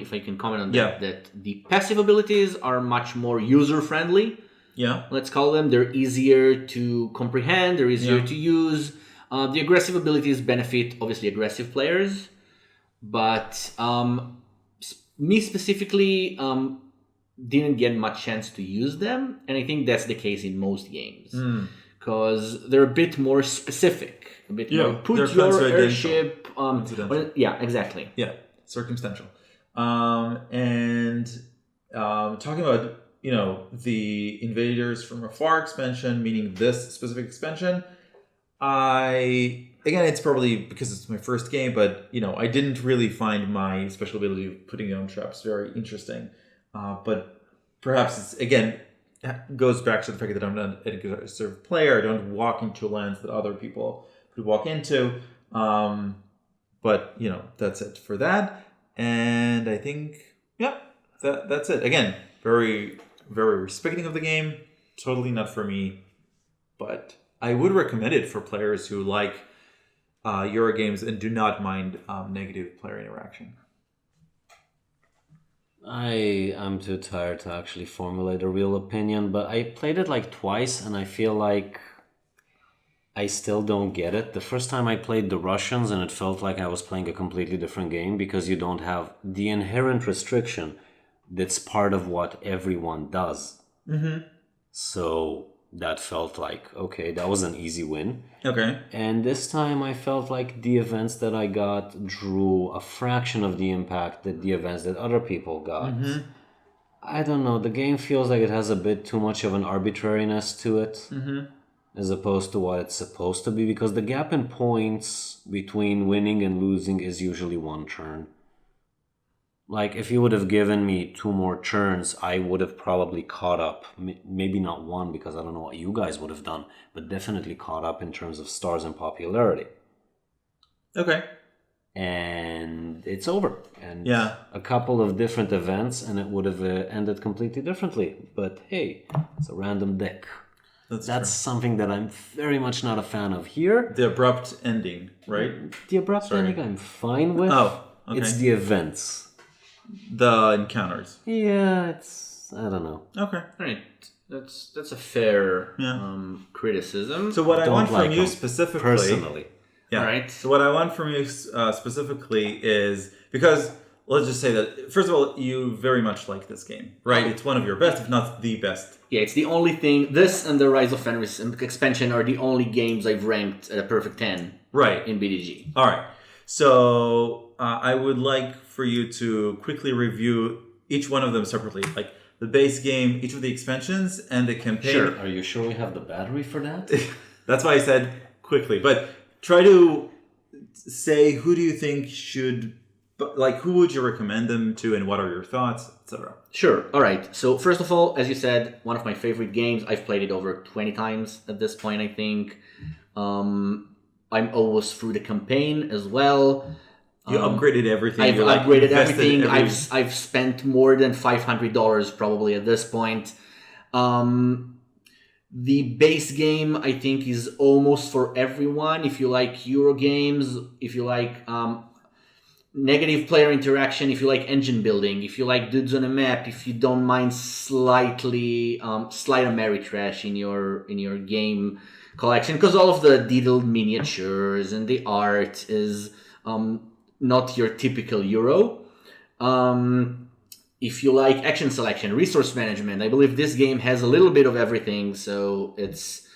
if I can comment on that, that the passive abilities are much more user friendly. Yeah, let's call them. They're easier to comprehend. They're easier to use. The aggressive abilities benefit obviously aggressive players, but me specifically didn't get much chance to use them, and I think that's the case in most games because they're a bit more specific. A bit more. Put your airship. Yeah, exactly. Yeah, circumstantial. And talking about, the Invaders from Afar expansion, meaning this specific expansion, again, it's probably because it's my first game, but, I didn't really find my special ability of putting down traps very interesting. But perhaps it's, again, goes back to the fact that I'm not an aggressive player. I don't walk into lands that other people could walk into. But, that's it for that. And I think, that's it. Again, very, very respecting of the game. Totally not for me. But I would recommend it for players who like Euro games and do not mind negative player interaction. I am too tired to actually formulate a real opinion, but I played it like twice, and I feel like I still don't get it. The first time I played the Russians, and it felt like I was playing a completely different game because you don't have the inherent restriction that's part of what everyone does. Mm-hmm. So that felt like, okay, that was an easy win. Okay. And this time I felt like the events that I got drew a fraction of the impact that the events that other people got. Mm-hmm. I don't know. The game feels like it has a bit too much of an arbitrariness to it. Mm-hmm. As opposed to what it's supposed to be, because the gap in points between winning and losing is usually one turn. Like, if you would have given me 2 more turns, I would have probably caught up. Maybe not one, because I don't know what you guys would have done, but definitely caught up in terms of stars and popularity. Okay. And it's over. And yeah, a couple of different events, and it would have ended completely differently. But hey, it's a random deck. That's something that I'm very much not a fan of here. The abrupt ending, right? The abrupt ending I'm fine with. Oh, okay. It's the events. The encounters. Yeah, it's... I don't know. Okay. All right. That's a fair criticism. So what I want from you specifically... Personally. Yeah. All right. So what I want from you specifically is... Because... Let's just say that, first of all, you very much like this game, right? It's one of your best, if not the best. Yeah, it's the only thing. This and the Rise of Fenris expansion are the only games I've ranked at a perfect 10 right. in BDG. All right. So I would like for you to quickly review each one of them separately. Like the base game, each of the expansions, and the campaign. Sure. Are you sure we have the battery for that? That's why I said quickly. But try to say who do you think should... But like, who would you recommend them to, and what are your thoughts, etc.? Sure. All right. So first of all, as you said, one of my favorite games. I've played it over 20 times at this point, I think. I'm almost through the campaign as well. You upgraded everything. I've upgraded everything. I've spent more than $500 probably at this point. The base game, I think, is almost for everyone. If you like Euro games, if you like... negative player interaction, if you like engine building, if you like dudes on a map, if you don't mind slight Ameritrash in your game collection, because all of the detailed miniatures and the art is not your typical Euro. If you like action selection, resource management, I believe this game has a little bit of everything, so it's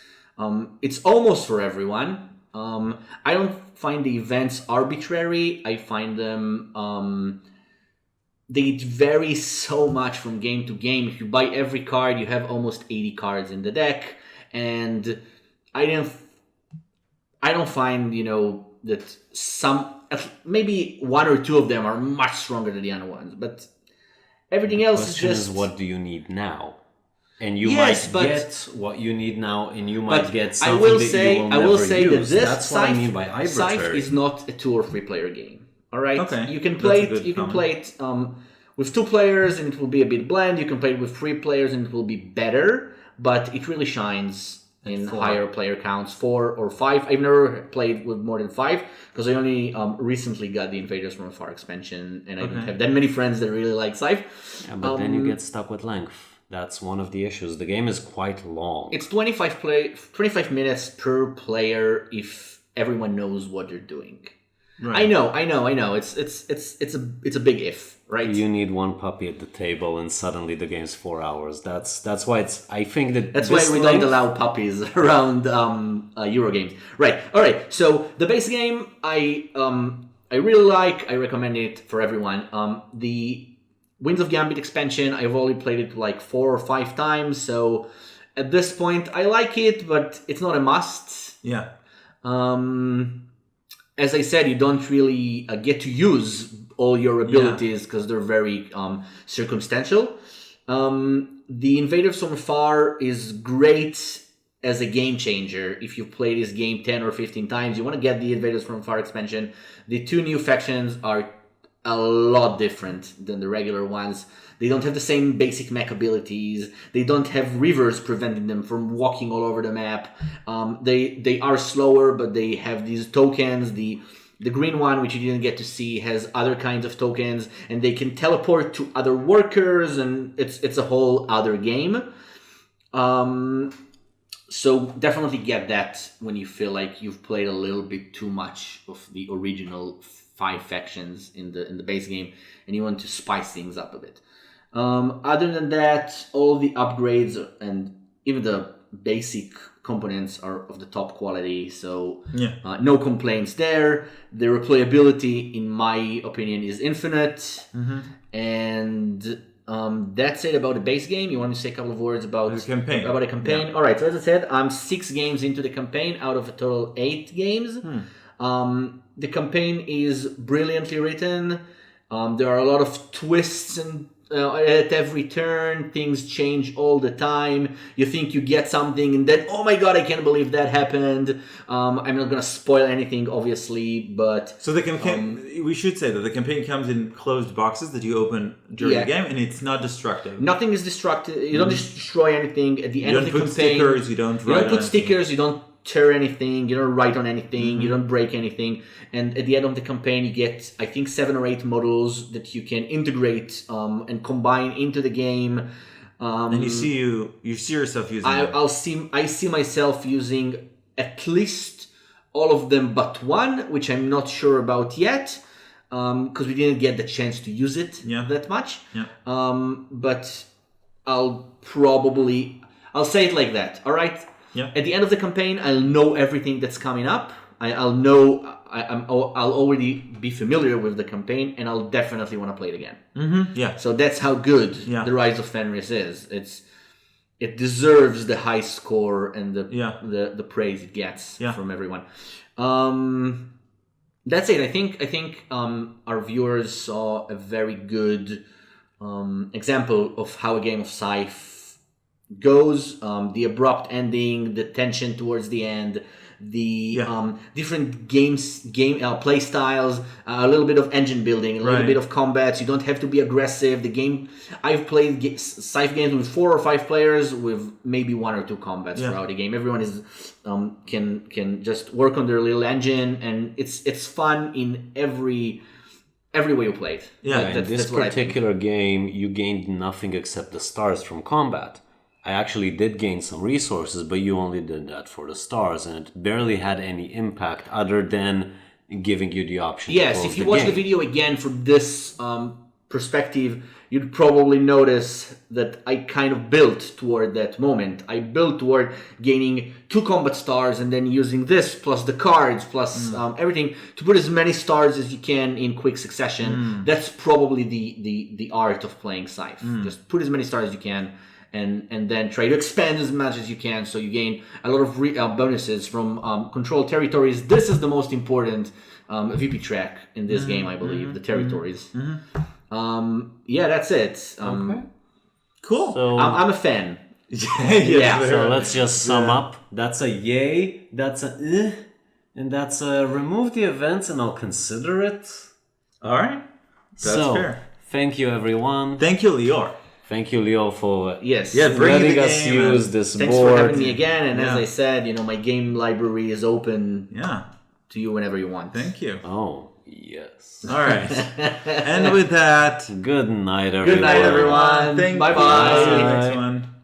almost for everyone. I don't find the events arbitrary. I find them they vary so much from game to game. If you buy every card, you have almost 80 cards in the deck, and I don't find that maybe 1 or 2 of them are much stronger than the other ones, but everything else is just... what do you need now? And you might get what you need now, and you might get something that you will never use. That's what I mean by arbitrary. Scythe is not a 2 or 3 player game. All right, okay. You can play it. You can play it with 2 players, and it will be a bit bland. You can play it with 3 players, and it will be better. But it really shines in higher player counts, 4 or 5. I've never played with more than 5 because I only recently got the Invaders from Afar expansion, and I don't have that many friends that really like Scythe. Yeah, but then you get stuck with length. That's one of the issues. The game is quite long. It's 25 minutes per player if everyone knows what they're doing. Right. I know. It's a big if, right? You need one puppy at the table, and suddenly the game's 4 hours. That's why it's. I think that's why we don't allow puppies around Euro games. Right. All right. So the base game, I really like. I recommend it for everyone. The Winds of Gambit expansion, I've only played it like 4 or 5 times, so at this point I like it, but it's not a must. Yeah. As I said, you don't really get to use all your abilities because they're very circumstantial. The Invaders from Afar is great as a game changer. If you play this game 10 or 15 times, you want to get the Invaders from Afar expansion. The 2 new factions are a lot different than the regular ones. They don't have the same basic mech abilities. They don't have rivers preventing them from walking all over the map. They are slower, but they have these tokens. The green one, which you didn't get to see, has other kinds of tokens, and they can teleport to other workers, and it's a whole other game. So definitely get that when you feel like you've played a little bit too much of the original 5 factions in the base game, and you want to spice things up a bit. Other than that, all the upgrades and even the basic components are of the top quality, so no complaints there. The replayability, in my opinion, is infinite, and that's it about the base game. You want to say a couple of words about the campaign? About the campaign. Yeah. All right. So as I said, I'm 6 games into the campaign out of a total 8 games. The campaign is brilliantly written. There are a lot of twists and at every turn, things change all the time. You think you get something, and then, oh my god, I can't believe that happened. I'm not gonna spoil anything, obviously, but so the campaign. We should say that the campaign comes in closed boxes that you open during the game, and it's not destructive. Nothing is destructive. You don't destroy anything at the end of the campaign. Stickers. You don't put stickers. You don't tear anything. You don't write on anything. You don't break anything. And at the end of the campaign, you get, I think, 7 or 8 models that you can integrate and combine into the game. And you see yourself using. I see myself using at least all of them but one, which I'm not sure about yet, because we didn't get the chance to use it that much. Yeah. But I'll say it like that. All right. Yeah. At the end of the campaign, I'll know everything that's coming up. I'll know. I'll already be familiar with the campaign, and I'll definitely want to play it again. Yeah. So that's how good the Rise of Fenris is. It deserves the high score and the praise it gets from everyone. That's it. I think our viewers saw a very good example of how a game of Scythe goes. The abrupt ending, the tension towards the end, the different play styles, a little bit of engine building, a little bit of combat. You don't have to be aggressive. The game, I've played Scythe games with 4 or 5 players with maybe 1 or 2 combats throughout the game. Everyone is can just work on their little engine, and it's fun in every way you play it. In this particular game, you gained nothing except the stars from combat. I actually did gain some resources, but you only did that for the stars, and it barely had any impact other than giving you the option to close if you watch the video again from this perspective, you'd probably notice that I kind of built toward that moment. I built toward gaining 2 combat stars and then using this plus the cards plus everything to put as many stars as you can in quick succession. That's probably the art of playing Scythe. Just put as many stars as you can. And then try to expand as much as you can, so you gain a lot of bonuses from controlled territories. This is the most important VP track in this game, I believe, the territories. That's it. Okay. Cool. So, I'm a fan. So let's just sum up. That's a yay, that's a and that's a remove the events and I'll consider it. All right. That's fair. Thank you, everyone. Thank you, Lior. Thank you, Leo, for letting us use this Thanks board. for having me again. And as I said, my game library is open to you whenever you want. Thank you. Oh, yes. All right. And with that, good night, everyone. Good night, everyone. Thank Bye-bye. you. See you next one.